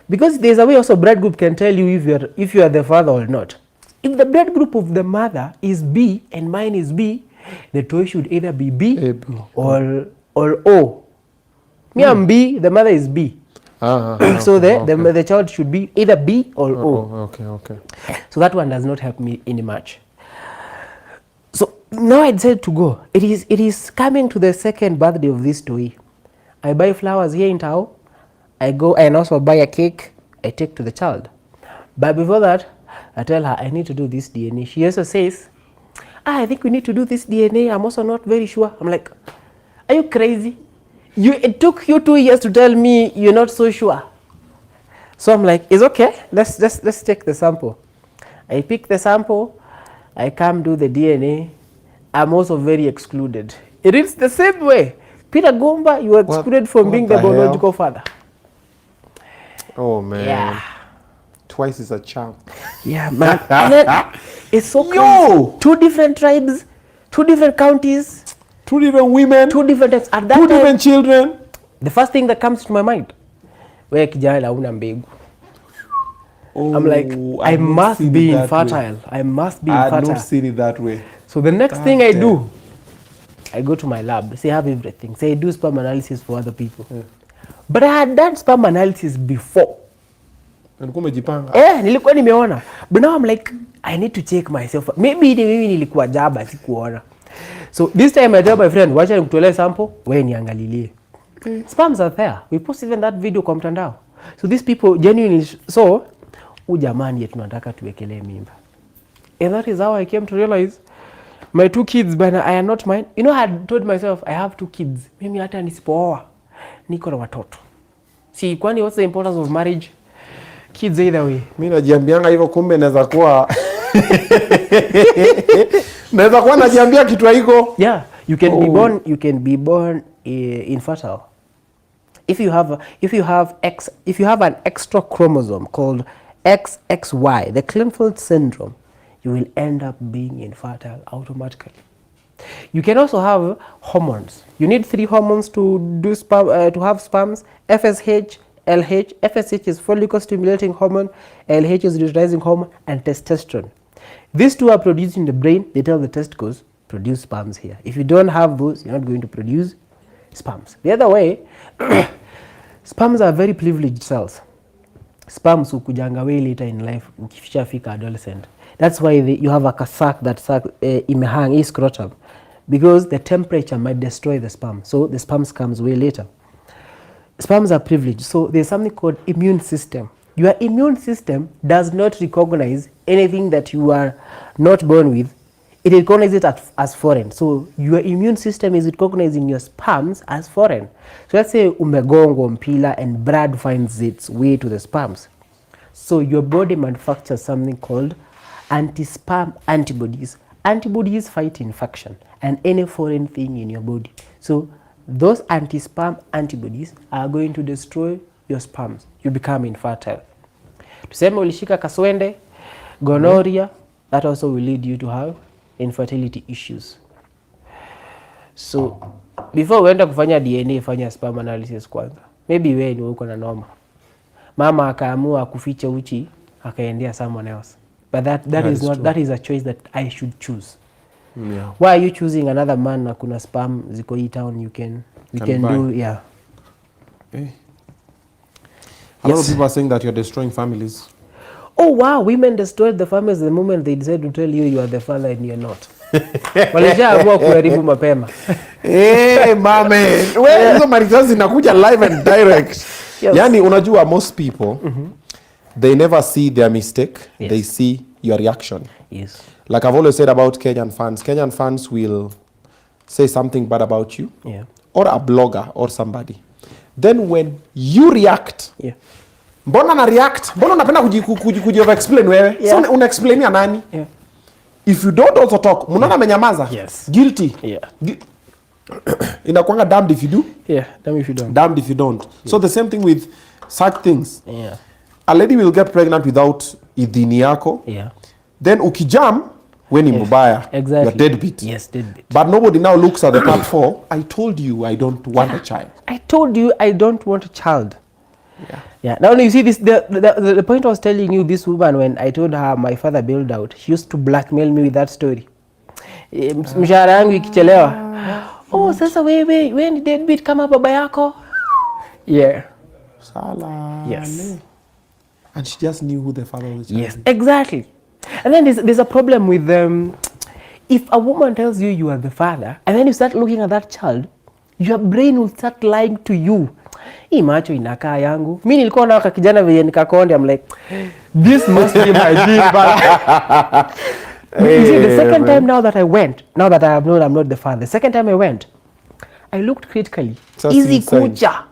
Because there's a way also blood group can tell you if you are the father or not. If the blood group of the mother is B and mine is B, the toy should either be B or O. Me I'm B, the mother is B. So the child should be either B or O. Okay. So that one does not help me any much. So now I decided to go. It is coming to the second birthday of this toy. I buy flowers here in town. I go and also buy a cake. I take to the child. But before that, I tell her I need to do this DNA. She also says, I think we need to do this DNA. I'm also not very sure. I'm like, are you crazy? It took you 2 years to tell me you're not so sure. So I'm like, it's okay. Let's take the sample. I pick the sample. I come do the DNA. I'm also very excluded. It is the same way. Peter Ngumba, you were excluded from being the biological father. Oh man. Yeah. Twice is a charm. Yeah, man. And then, it's so crazy. 2 different tribes, 2 different counties, 2 different women, 2 different at that 2 time, different children. The first thing that comes to my mind, wewe kijana hauna mbegu. I'm like, I must be infertile. I must be infertile. I don't see it that way. So the next thing I do, I go to my lab. Say I have everything. Say I do sperm analysis for other people. Yeah. But I had done sperm analysis before. Nilikuwa nimeona. But now I'm like, I need to check myself. Maybe mimi nilikuwa jaba sikuona. So this time I tell my friend, wacha nikutolee sample, wewe niangalilie. Sperms are there. We post even that video kwa mtandao. So these people genuinely jamani yetu tunataka tuwekelee mimba. And that is how I came to realize my 2 kids, but I am not mine. You know, I had told myself I have 2 kids. Mimi hata nisipooa niko na watoto. See, kwani what's the importance of marriage? Kids either way. Mimi najiambianga hivyo, kumbe naweza kuwa najiambia kitu haiko. Yeah, you can be born infertile. If you have an extra chromosome called XXY, the Klinefelter syndrome, you will end up being infertile automatically. You can also have hormones. You need 3 hormones to do to have sperms: FSH, LH. FSH is follicle stimulating hormone, LH is luteinizing hormone, and testosterone. These 2 are produced in the brain. They tell the testicles, produce sperms here. If you don't have those, you're not going to produce sperms. The other way, sperms are very privileged cells. Sperms hukujanga way later in life, ukishafika adolescent. That's why you have a sac imehang scrotum, because the temperature might destroy the sperm. So the sperms comes way later. Sperms are privileged. So there's something called immune system. your immune system does not recognize anything that you are not born with. It recognizes it as foreign. So your immune system is recognizing your sperms as foreign. So let's say umegongwa mpila and blood finds its way to the sperms. So your body manufactures something called anti-sperm antibodies. Antibodies fight infection and any foreign thing in your body. So those anti-sperm antibodies are going to destroy your sperms. You become infertile. Tuseme ulishika kaswende, gonorrhea, that also will lead you to have infertility issues. So before uenda kufanya DNA, fanya sperm analysis kwanza. Maybe wewe ni uko na noma. Mama akaamua kuficha uchi, akaendea someone else. But that is a choice that I should choose. Yeah. Why are you choosing another man na kuna sperm ziko hii town you can do, yeah. Hey. A lot of people are saying that you're destroying families. Oh wow, women destroyed the families the moment they decide to tell you are the father and you're not. Walishaamua kuharibu mapema. Hey, mame. Wewe hizo marizazi zinakuja live and direct. Yes. Yani unajua most people they never see their mistake, yes. They see your reaction. Yes. Like I've always said about Kenyan fans. Kenyan fans will say something bad about you, yeah. Or a blogger or somebody. Then when you react, yeah. Mbona na react? Mbona unapenda kuji-over-explain wewe? Yeah. So una-explainia nani? Yeah. If you don't also talk, mnaona amenyamaza? Yes. Guilty. Yeah. Inakuanga damned if you do. Yeah, damned if you don't. Damned if you don't. Yeah. So the same thing with such things. Yeah. A lady will get pregnant without idhini yako. Yeah. Then ukijam, we ni mubaya. Exactly. You're deadbeat. Yes, deadbeat. But nobody now looks at the part 4. I told you I don't want a child. I told you I don't want a child. Yeah. Yeah. Now you see this. The point I was telling you, this woman, when I told her my father bailed out, she used to blackmail me with that story. Mshahara yangu ikichelewa. Oh, sasa wewe ni deadbeat kama baba yako. Yeah. Sala. Yes. And she just knew who the father was. Yes, exactly. And then there's a problem with if a woman tells you you are the father, and then you start looking at that child, your brain will start lying to you. Hii macho inakaa yangu. Mimi nilikuwa na kijana vile nikakonde, I'm like, this must be my kid. You see, the second time now that I have known I'm not the father, the second time I went, I looked critically. Hizi kucha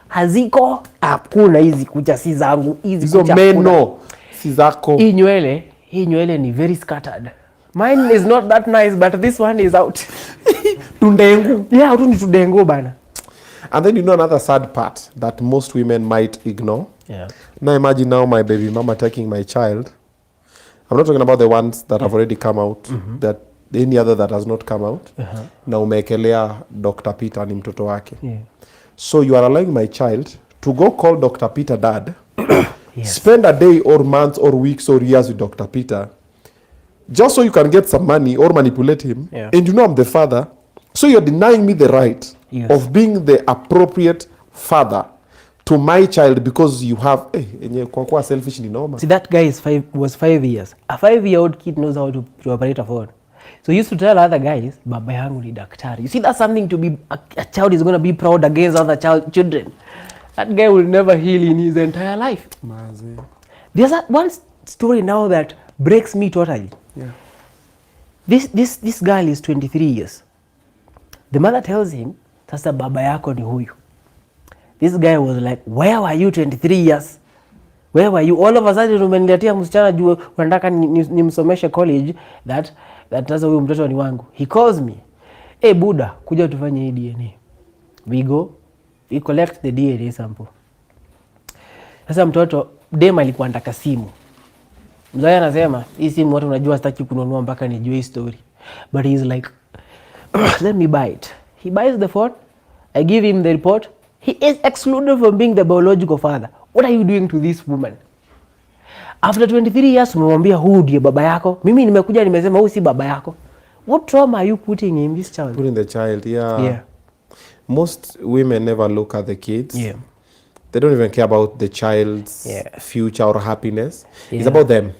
haziko, hakuna hizi kucha si zangu, hizi kucha meno si zako. Hii nywele ni very scattered. Mine is not that nice, but this one is out. Tundengu. Yeah, tundengu bana. And then you know another sad part that most women might ignore. Yeah. Now imagine now my baby mama taking my child. I'm not talking about the ones that have already come out, that any other that has not come out. Na umeekelea Dr. Peter ni mtoto wake. Yeah. So you are allowing my child to go call Dr. Peter dad, Yes. spend a day or months or weeks or years with Dr. Peter, just so you can get some money or manipulate him. Yeah. And you know I'm the father. So you're denying me the right Yes. of being the appropriate father to my child because you have kwa kuwa selfish ni noma. See, that guy was 5 years. A 5-year-old kid knows how to operate a phone. So he used to tell other guys, baba yangu ni daktari. You see, that's something to be, a child is going to be proud against other children. That guy will never heal in his entire life. Mazi. There's one story now that breaks me totally. Yeah. This girl is 23 years. The mother tells him, sasa baba yako ni huyu. This guy was like, where were you 23 years? Where were you? All of a sudden umeniletea msichana juu unataka nimsomeshe college that sasa huyu mtoto ni wangu. He calls me. Hey Buddha, kuja tufanye hii DNA. We collect the DNA sample. Sasa mtoto dem alikuwa anataka simu. Mzee anasema, hii simu watu unajua sitaki kununua mpaka nijue hii story. But he's like, let me buy it. He buys the phone. I give him the report. He is excluded from being the biological father. What are you doing to this woman? After 23 years, umemwambia huu ndiye baba yako. Mimi nimekuja nimesema huu si baba yako. What trauma are you putting in this child? Putting the child, yeah. Yeah. Most women never look at the kids. Yeah. They don't even care about the child's future or happiness. Yeah. It's about them.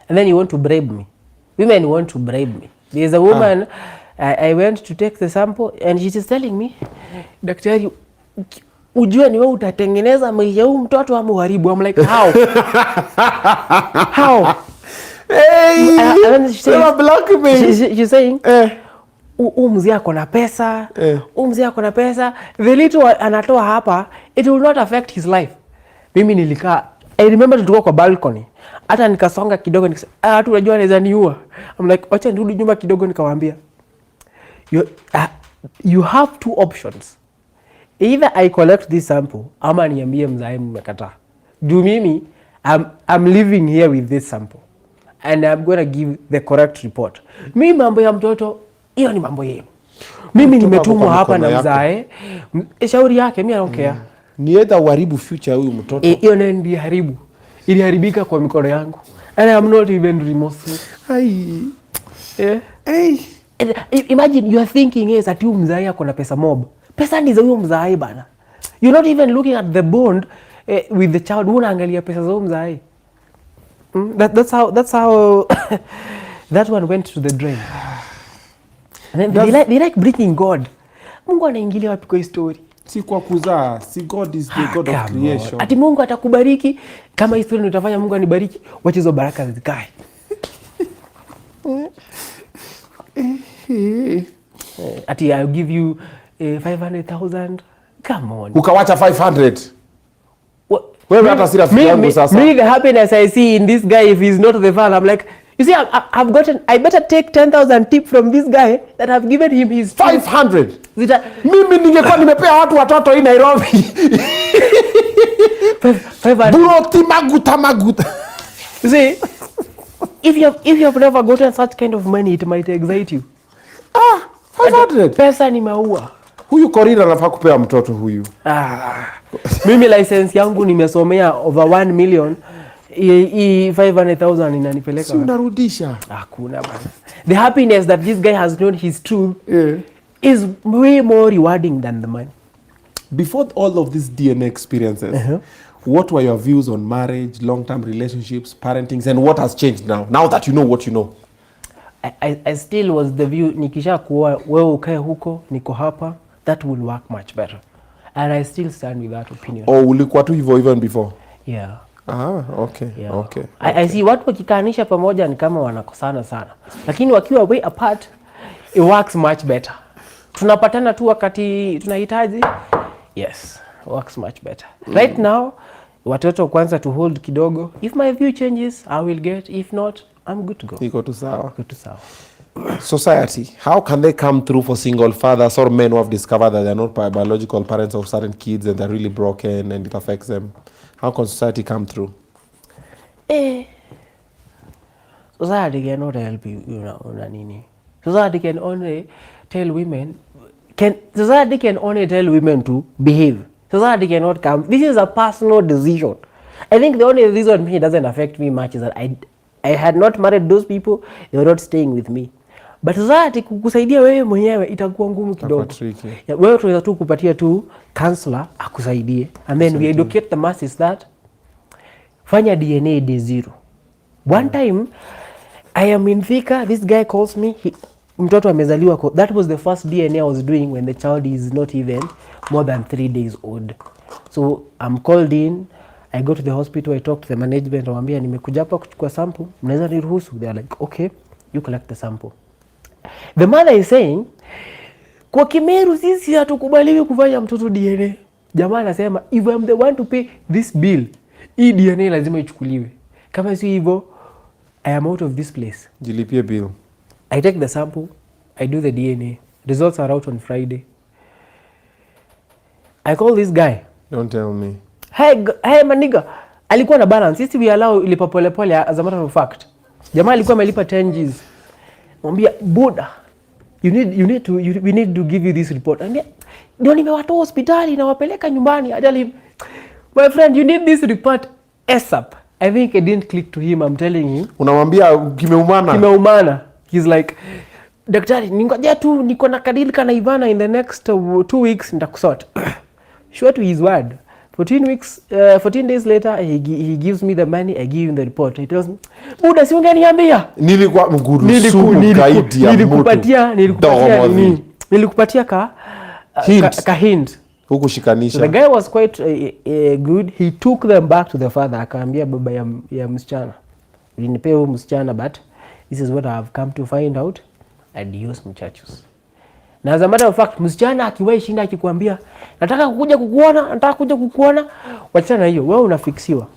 And then you want to bribe me. Women want to bribe me. There's a woman, I went to take the sample and she's telling me, Daktari, ujue ni wewe utatengeneza maisha huu mtoto ama uharibu. I'm like, how? How? Hey, she's saying, mzee ako na pesa, mzee ako na pesa, the little anatoa hapa, it will not affect his life. Mimi nilikaa, I remember tulikuwa kwa balcony, hata nikasonga kidogo, nikasema, hatu unajua anaweza niua. I'm like, wacha nirudi nyuma kidogo, nikawaambia, you have two options. Either I collect this sample, ama niambie mzae mmekataa. Juu mimi, I'm living here with this sample. And I'm going to give the correct report. Mimi mambo ya mtoto, hiyo ni mambo yenu. Mimi nimetumwa hapa na mzae, shauri yake, mimi I don't care. Ni either uharibu future huyu mtoto. Hiyo ndio haribu. Iliharibika kwa mikono yangu. And I'm not even remorseful. Imagine you are thinking is ati mzae ako na pesa mob. Pesa ni za huyo mzae bana. You're not even looking at the bond with the child. Unaangalia pesa za huyo mzae. That's how that one went to the drain. And then they like breaking God. Mungu anaingilia wapi kwa story? Si kwa kuzaa, si God is the God of creation. Ati Mungu atakubariki kama historia ndio utafanya Mungu anibariki, wacha hizo baraka zikae. Ati I'll give you 500,000. Come on. Ukawacha 500. Wewe hata si rafiki yangu sasa. Me the happiness I see in this guy if he's not the father, I'm like, you see, I better take 10,000 tip from this guy that I've given him his 500. Mimi ningekuwa nimepea watu watoto hii Nairobi. 500. Buloti maguta. You see, if you have never gotten such kind of money, it might excite you. 500. Pesa ni maua. Huyu Corina anafaa kupea mtoto huyu. Mimi license yangu nimesomea over 1 million. 500,000 inanipeleka. Si unarudisha. Hakuna bana. The happiness that this guy has known his truth is way more rewarding than the money. Before all of these DNA experiences, what were your views on marriage, long-term relationships, parenting, and what has changed now that you know what you know? I still was the view, nikisha kuwa wewe ukae huko, niko hapa, that will work much better. And I still stand with that opinion. Ulikuwa tu hivyo even before? Yeah. Okay. Yeah. Okay. I see watu wakikaanisha pamoja ni kama wanakosana sana. Lakini wakiwa way apart, it works much better. Tunapatana tu wakati tunahitaji. Yes, works much better. Right now, watoto kwanza to hold kidogo. If my view changes, I will get. If not, I'm good to go. Iko tu sawa. Good to sawa. Society, how can they come through for single fathers or men who have discovered that they're not biological parents of certain kids and they're really broken and it affects them? How can society come through? Society cannot help you, nini. Society can only tell women, society can only tell women to behave. Society cannot come. This is a personal decision. I think the only reason it doesn't affect me much is that I had not married those people, they were not staying with me. But society kukusaidia wewe mwenyewe itakuwa ngumu kidogo. Wewe tunaweza tu kupatia tu counselor akusaidie. And then we educate the masses that fanya DNA day 0. One time I am in Thika, this guy calls me, mtoto amezaliwa. That was the first DNA I was doing when the child is not even more than 3 days old. So I'm called in, I go to the hospital, I talk to the management, nawambia nimekuja hapa kuchukua sample, mnaweza niruhusu? They are like, okay, you collect the sample. The mother is saying, kwa Kimeru sisi hatukubaliwi kufanya mtoto DNA. Jamaa anasema, if I'm the one to pay this bill, hii DNA lazima ichukuliwe. Kama si hivyo, I am out of this place. Jilipie bill. I take the sample, I do the DNA. Results are out on Friday. I call this guy. Don't tell me. Hey maniga, alikuwa na balance. Sisi we allow ilipa pole pole as a matter of fact. Jamaa alikuwa amelipa 10 Gs. Mwambia, Buddha, we need to give you this report. And ndio nimewatoa hospitali na wapeleka nyumbani. I tell him, my friend, you need this report ASAP. I think I didn't click to him, I'm telling him. Unamwambia kimeumana? Kimeumana. He's like, daktari, ningoja tu niko na kadili kana Ivana in the next 2 weeks nitakusort. Sure to his word. 14 days later, he gives me the money, I give him the report. He tells me, Buda, si ungeniambia? Nilikuwa mgurusumu kaidi ya mtu. Nilikupatia ka hint. Hukushikanisha. So the guy was quite good. He took them back to the father. Akaambia baba ya msichana, ulinipea huyu msichana, but this is what I have come to find out. Adios muchachos. Na as a matter of fact, msichana akiwahi shinda akikwambia nataka kuja kukuona, wachana hiyo, wewe unafixiwa.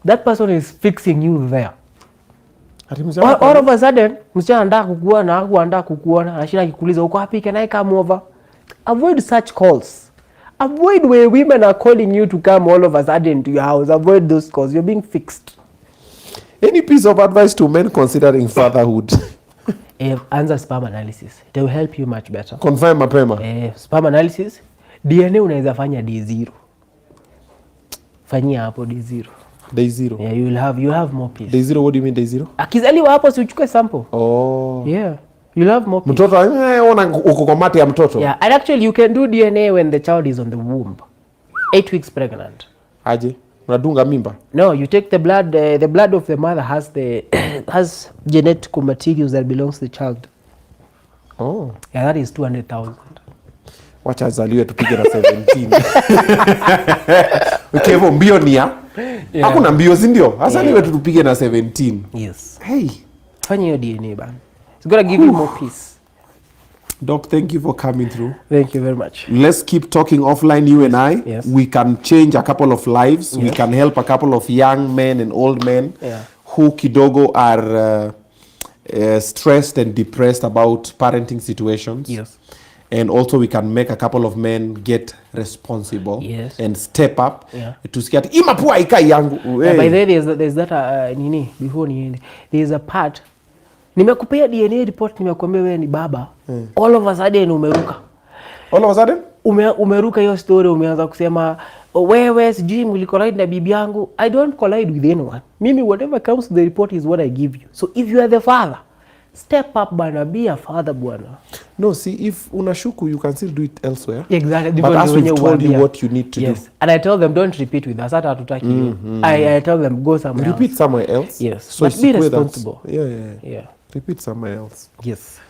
That person is fixing you there. All of a sudden, msichana anataka kukuona, anashinda akikuuliza uko wapi, can I come over? Avoid such calls. Avoid where women are calling you to come all of a sudden to your house. Avoid those calls. You're being fixed. Any piece of advice to men considering fatherhood? Answer sperm analysis. It will help you much better. Confirm mapema. Sperm analysis. DNA unaweza fanya day 0. Fanyia hapo day 0. Day 0. Yeah, you'll have more peace. Day 0, what do you mean day 0? Akizaliwa hapo si uchukue sample. Oh. Yeah. You'll have more peace. Mtoto ona uko kwa mate ya mtoto. Yeah, and actually you can do DNA when the child is on the womb. 8 weeks pregnant. Aje? Unadunga mimba? No, you take the blood of the mother has genetic materials that belongs to the child. Oh. Yeah, that is 200,000. Wacha azaliwe tupige na 17. Ukevo mbio nia. Hakuna mbio si ndio? Azaliwe tupige na 17. Yes. Hey. Fanya your DNA ban. It's going to give you more peace. Doc, thank you for coming through. Thank you very much. Let's keep talking offline, you and I. Yes. We can change a couple of lives. Yes. We can help a couple of young men and old men who kidogo are stressed and depressed about parenting situations. Yes. And also we can make a couple of men get responsible and step up to see at imapua ikai yangu. By the way, there's that before there's a part. Nimekupea DNA report, nimekuambia wewe ni baba. All of a sudden umeruka. All of a sudden? Umeruka hiyo story, umeanza kusema wewe sijui mlicollide na bibi yangu. I don't collide with anyone. Mimi whatever comes to the report is what I give you. So if you are the father, step up bana, be a father bwana. No, see, if unashuku you can still do it elsewhere. Exactly. But as we've told you what you need to do. And I tell them don't repeat with us. Hata hatutaki you. I tell them go somewhere else. Repeat somewhere else. Yes. So but be responsible. Yeah. Repeat somewhere else. Yes.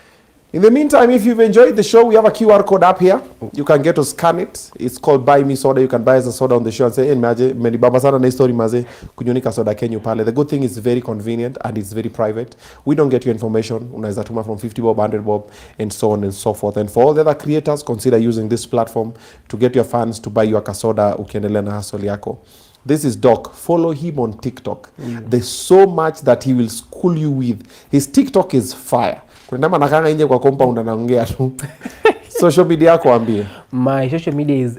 In the meantime, if you've enjoyed the show, we have a QR code up here. You can get to scan it. It's called Buy Me Soda. You can buy us a soda on the show and say, hey, baba sana na story maze, kunyonika soda Kenyu pale. The good thing is very convenient and it's very private. We don't get your information. Unaweza tuma from 50 bob, 100 bob, and so on and so forth. And for all the other creators, consider using this platform to get your fans to buy you a kasoda ukiendelea na hustle yako. This is Doc. Follow him on TikTok. There's so much that he will school you with. His TikTok is fire. Kuna nakanga nje kwa compound anaongea tu. Social media yako ambie. My social media is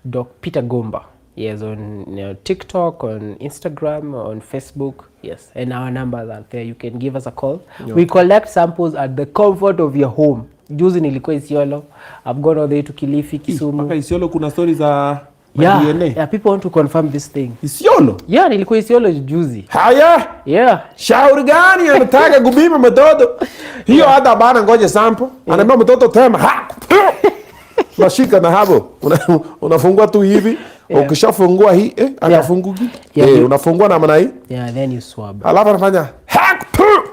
Doc Peter Ngumba. Yes, on TikTok, on Instagram, on Facebook. Yes, and our numbers are there. You can give us a call. Okay. We collect samples at the comfort of your home. Juzi nilikuwa Isiolo. I've gone all the way to Kilifi, Kisumu. Mpaka Isiolo kuna stories za DNA. Yeah, people want to confirm this thing. Isiolo? Yeah, nilikuwa Isiolo juzi. Haya? Yeah. Shauri gani anataka kubima mtoto? Hiyo hata bana ngoje sample. Anaambia mtoto tema. Ha! Nashika na hapo. Unafungua tu hivi. Ukishafungua hii anafunguki. Unafungua na maana hii. Yeah, then you swab. Alafu anafanya hack.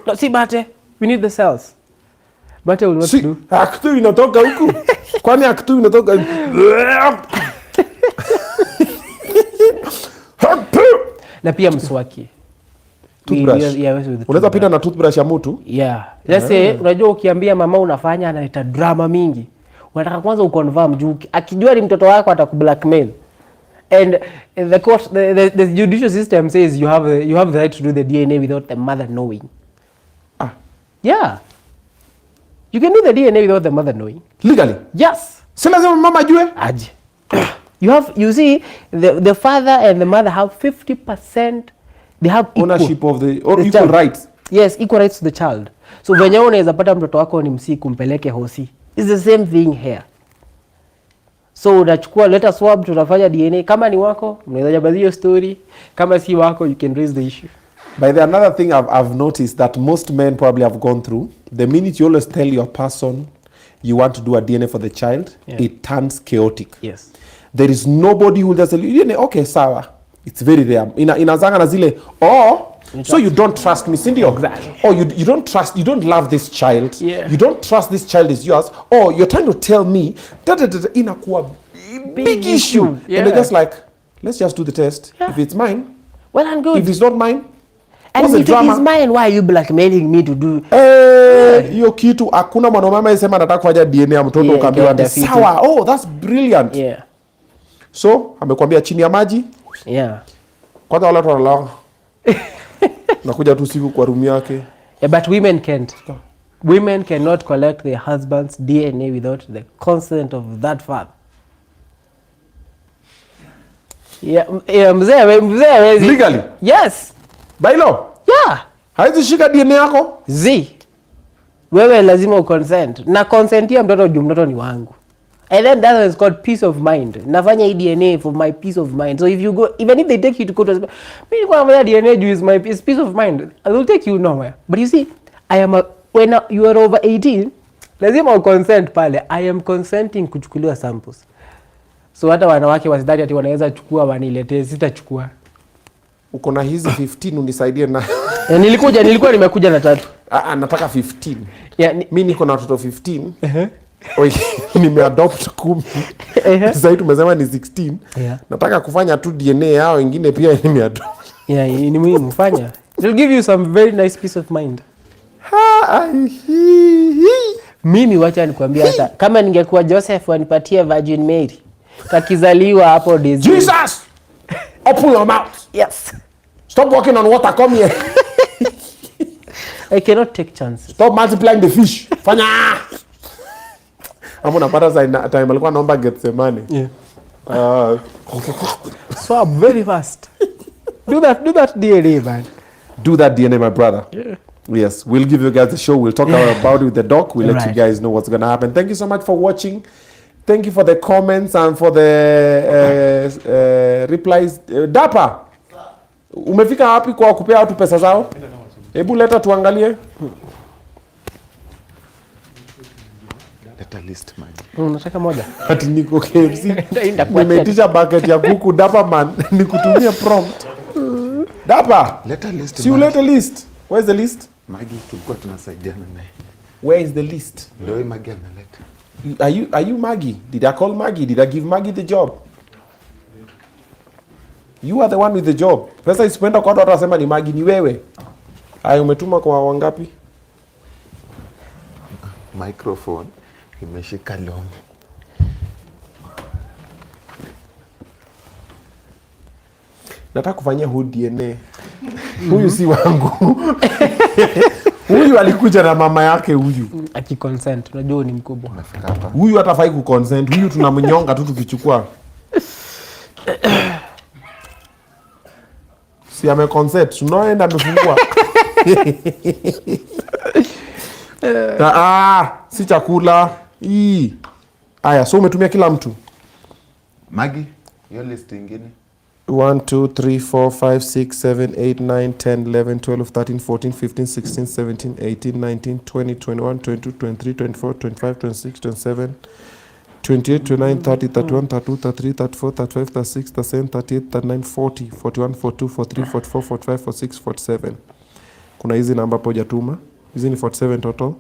No, see bate. We need the cells. Bate will what to do? Hack tu inatoka huku. Kwani hack tu inatoka na pia mswaki. Unaweza pita na toothbrush ya mtu? Yeah. Let's say unajua ukiambia mama unafanya analeta drama mingi. Unataka kwanza uconfirm juu akijua ni mtoto wako atakublackmail. And the court the judicial system says you have the right to do the DNA without the mother knowing. Yeah. You can do the DNA without the mother knowing. Legally? Yes. Si lazima mama ajue? Aje. You see, the father and the mother have 50%. They have ownership of the equal rights. Yes, equal rights to the child. So when you unaweza pata mtoto wako ni msiku mpeleke hosi. It's the same thing here. So unachukua letter swab, tunafanya DNA. Kama ni wako, mnaweza jabazi hiyo story. Kama si wako, you can raise the issue. By the another thing I've noticed that most men probably have gone through, the minute you always tell your person you want to do a DNA for the child, it turns chaotic. Yes. There is nobody who will just say, okay, sawa. It's very rare. Inazanga na zile, So you don't trust me, Cindy? Exactly. Or you don't trust, you don't love this child. Yeah. You don't trust this child is yours. Or you're trying to tell me that inakuwa big issue. Yeah. And they're just like, let's just do the test. Yeah. If it's mine, Well and good. if it's not mine, and what's the if it drama? is mine, why are you blackmailing me to do? Hiyo kitu hakuna mwanaume anasema nataka kufanya DNA ya mtoto ukaambiwa ni sawa. Oh, that's brilliant. Yeah. So amekwambia chini ya maji. Yeah. Kwanza wala tunalala. Nakuja tu siku kwa room yake. Yeah, but women can't. Women cannot collect their husband's DNA without the consent of that father. Yeah, mzee hawezi. Legally? Yes. By law? Yeah. Haizi shika DNA yako? Wewe lazima uconsent. Na consentia mtoto juu mtoto ni wangu. And then that is called peace of mind. Nafanya hii DNA for my peace of mind. So if you go, even if they take you to court, mimi niko nafanya DNA juu is my peace of mind. I will take you nowhere. But you see, when you are over 18, lazima uconsent pale. I am consenting kuchukuliwa samples. So hata wanawake wasidhani ati wanaweza chukua waniletee, sitachukua. Uko na hizi 15 unisaidie na. Nilikuwa nimekuja na 3. Nataka 15. Yeah, mimi niko na watoto 15. Nimeadopt 10. Sasa tumesema ni 16. Yeah. Nataka kufanya tu DNA yao wengine pia nimeadopt. Yeah, ni muhimu fanya. It will give you some very nice peace of mind. Mimi wacha nikwambia hata kama ningekuwa Joseph wanipatie Virgin Mary. Kakizaliwa hapo Daisy. Jesus! Open your mouth. Yes. Stop walking on water, come here. I cannot take chances. Stop multiplying the fish. Fanya. Hapo napata time alikuwa naomba Gethsemane. Yeah. Swab very fast. Do that DNA, man. Do that DNA, my brother. Yeah. Yes, we'll give you guys the show. We'll talk about it with the doc. We'll let you guys know what's going to happen. Thank you so much for watching. Thank you for the comments and for the replies. Dapa, umefika wapi kwa kupea watu pesa zao? Hebu leta tuangalie. Leta list man. Unataka moja? Ati niko KFC. Nimeitisha bucket ya kuku Dapa man. Nikutumie prompt. Dapa, Leta list. si ulete list. Where's the list? Magi tulikuwa tunasaidiana naye. Where is the list? Ndio Magi analeta. Are you Maggie? Did I call Maggie? Did I give Maggie the job? You are the one with the job. Pesa isipoenda kwa watu watasema ni Maggie, ni wewe. Haya, umetuma kwa wangapi? Microphone imeshika long. Nataka kufanyia huyu DNA. Huyu si wangu. Huyu alikuja na mama yake huyu. Akiconsent, unajua ni mkubwa. Huyu hatafai kuconsent. Huyu tunamnyonga tu tukichukua. Si ameconsent, tunaenda amefungua. Si chakula. Aya, so umetumia kila mtu. Magi, hiyo list ingine. 1, 2, 3, 4, 5, 6, 7, 8, 9, 10, 11, 12, 13, 14, 15, 16, 17, 18, 19, 20, 21, 22, 23, 24, 25, 26, 27, 28, 29, 30, 31, 32, 33, 34, 35, 36, 37, 38, 39, 40, 41, 42, 43, 44, 45, 46, 47. Kuna hizi namba hapo hujatuma. Hizi ni 47 total.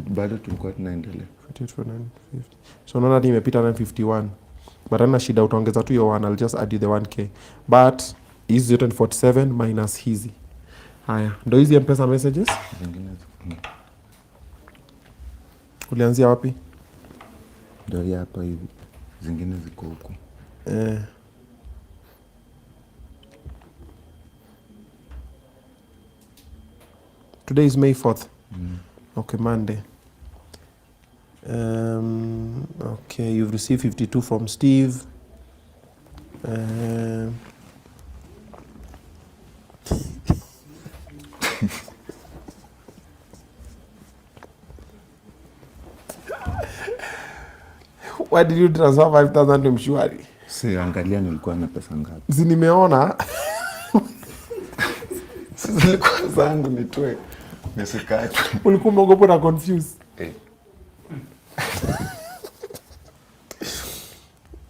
Bado tulikuwa tunaendelea. 48, 49, 50. So unaona hadi imepita 951. But ana shida utaongeza tu hiyo 1, I'll just add you the 1k. But hizi zote ni 47 minus hizi. Haya, ndio hizi M-Pesa messages. Zingine Ulianzia wapi? ndio hapa hivi. Zingine ziko huko. Today is May 4th. Okay, Monday. Okay, you've received 52 from Steve. Why did you transfer 5,000 to Mshwari? Si angalia nilikuwa na pesa ngapi. Si nimeona. Zilikuwa zangu nitoe. Nisikate. Ulikuwa umeogopa na confuse.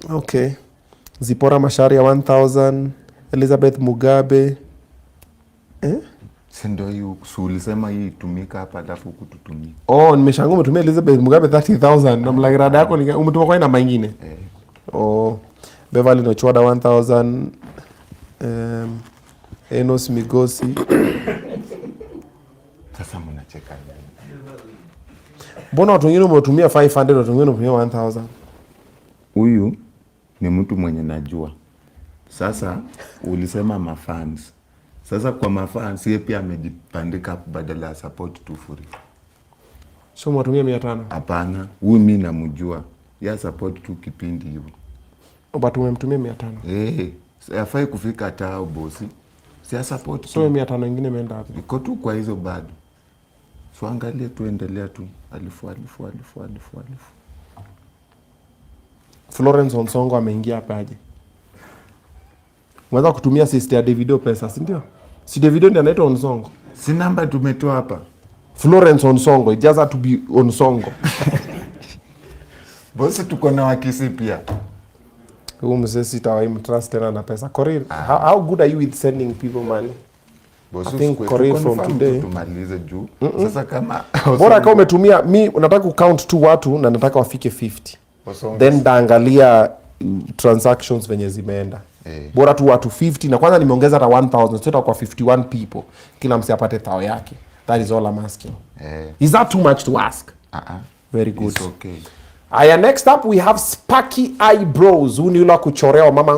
Okay. Zipora Masharia 1,000. Elizabeth Mugabe Si ndio hii ulisema hii itumika hapa alafu kututumia. Oh, nimeshangaa umetumia Elizabeth Mugabe 30,000. Na mlaki rada yako ni umetuma kwa ina mengine. Oh, Beverly Nochwada 1,000. Enos Migosi. Sasa mnacheka nini? Mbona watu wengine umetumia 500, watu wengine umetumia 1,000? Huyu ni mtu mwenye najua. Sasa ulisema mafans. Sasa kwa mafans yeye pia amejipandika badala ya support tu free. So mwatumia 500? Hapana, huyu mimi namjua. Ya support tu kipindi hivyo. But umemtumia 500? Hafai kufika hata bosi. Si support. So 500 nyingine imeenda wapi? Iko tu kwa hizo bado. So angalia tuendelea tu. Alifu. Florence Onsongo ameingia hapa aje? Unaweza kutumia sister ya Davido pesa, si ndio? Si Davido ndiye anaitwa Onsongo. Si namba tumetoa hapa. Florence Onsongo, it just had to be Onsongo. Bosi tuko na wakisi pia. Huyu mzee sitawahi trust tena na pesa. Korir, how good are you with sending people money? Bosi, I think Korir from today. Tumalize juu. Sasa kama bora kama umetumia, mi unataka kucount tu watu na nataka wafike 50. Then daangalia transactions venye zimeenda. Bora tu watu 50 na kwanza nimeongeza hata 1,000 so kwa 51 people. Kila mse apate thao yake. That is all I'm asking. Is that too much to ask? Very good. It's okay. Aya, next up we have Sparky Eyebrows. Huu ni yule kuchorea mama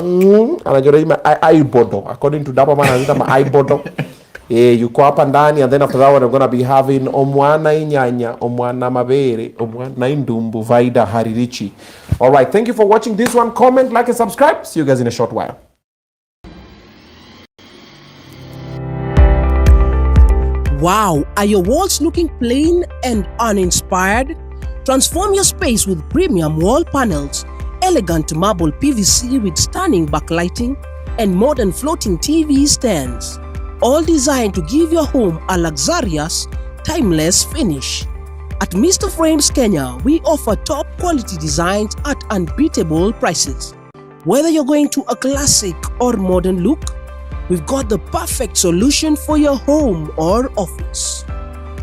anachorea eyebrow. According to Dapa man anaita ma eyebrow. Yuko hapa ndani, and then after that one I'm going to be having Omwana Inyanya, Omwana Mabere, Omwana Indumbu, Vaida Haririchi. All right, thank you for watching this one. Comment, like and subscribe. See you guys in a short while. Wow, are your walls looking plain and uninspired? Transform your space with premium wall panels, elegant marble PVC with stunning backlighting, and modern floating TV stands. All designed to give your home a luxurious, timeless finish. At Mr. Frames Kenya, we offer top quality designs at unbeatable prices. Whether you're going to a classic or modern look, we've got the perfect solution for your home or office.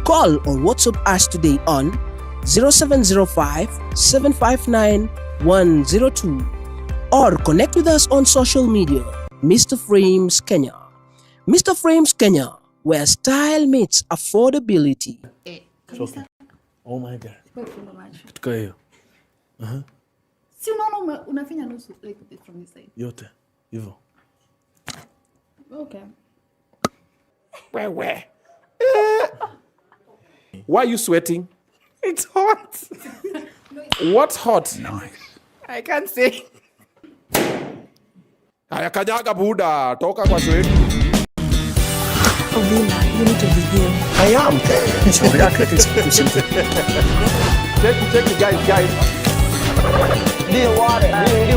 Call or WhatsApp us today on 0705 759 102 or connect with us on social media. Mr. Frames Kenya. Mr. Frames Kenya, where style meets affordability. Oh my God. Kitu hiyo. Si unaona unafanya nusu like this from this side. Yote hivyo. Okay. Where? Why are you sweating? It's hot. What's hot? Nice. I can't say. Haya kanyaga buda, toka kwa sweat. Obinna, you need to be here. I am. Sorry, I can't Check it, guys. Ndio wale, ndio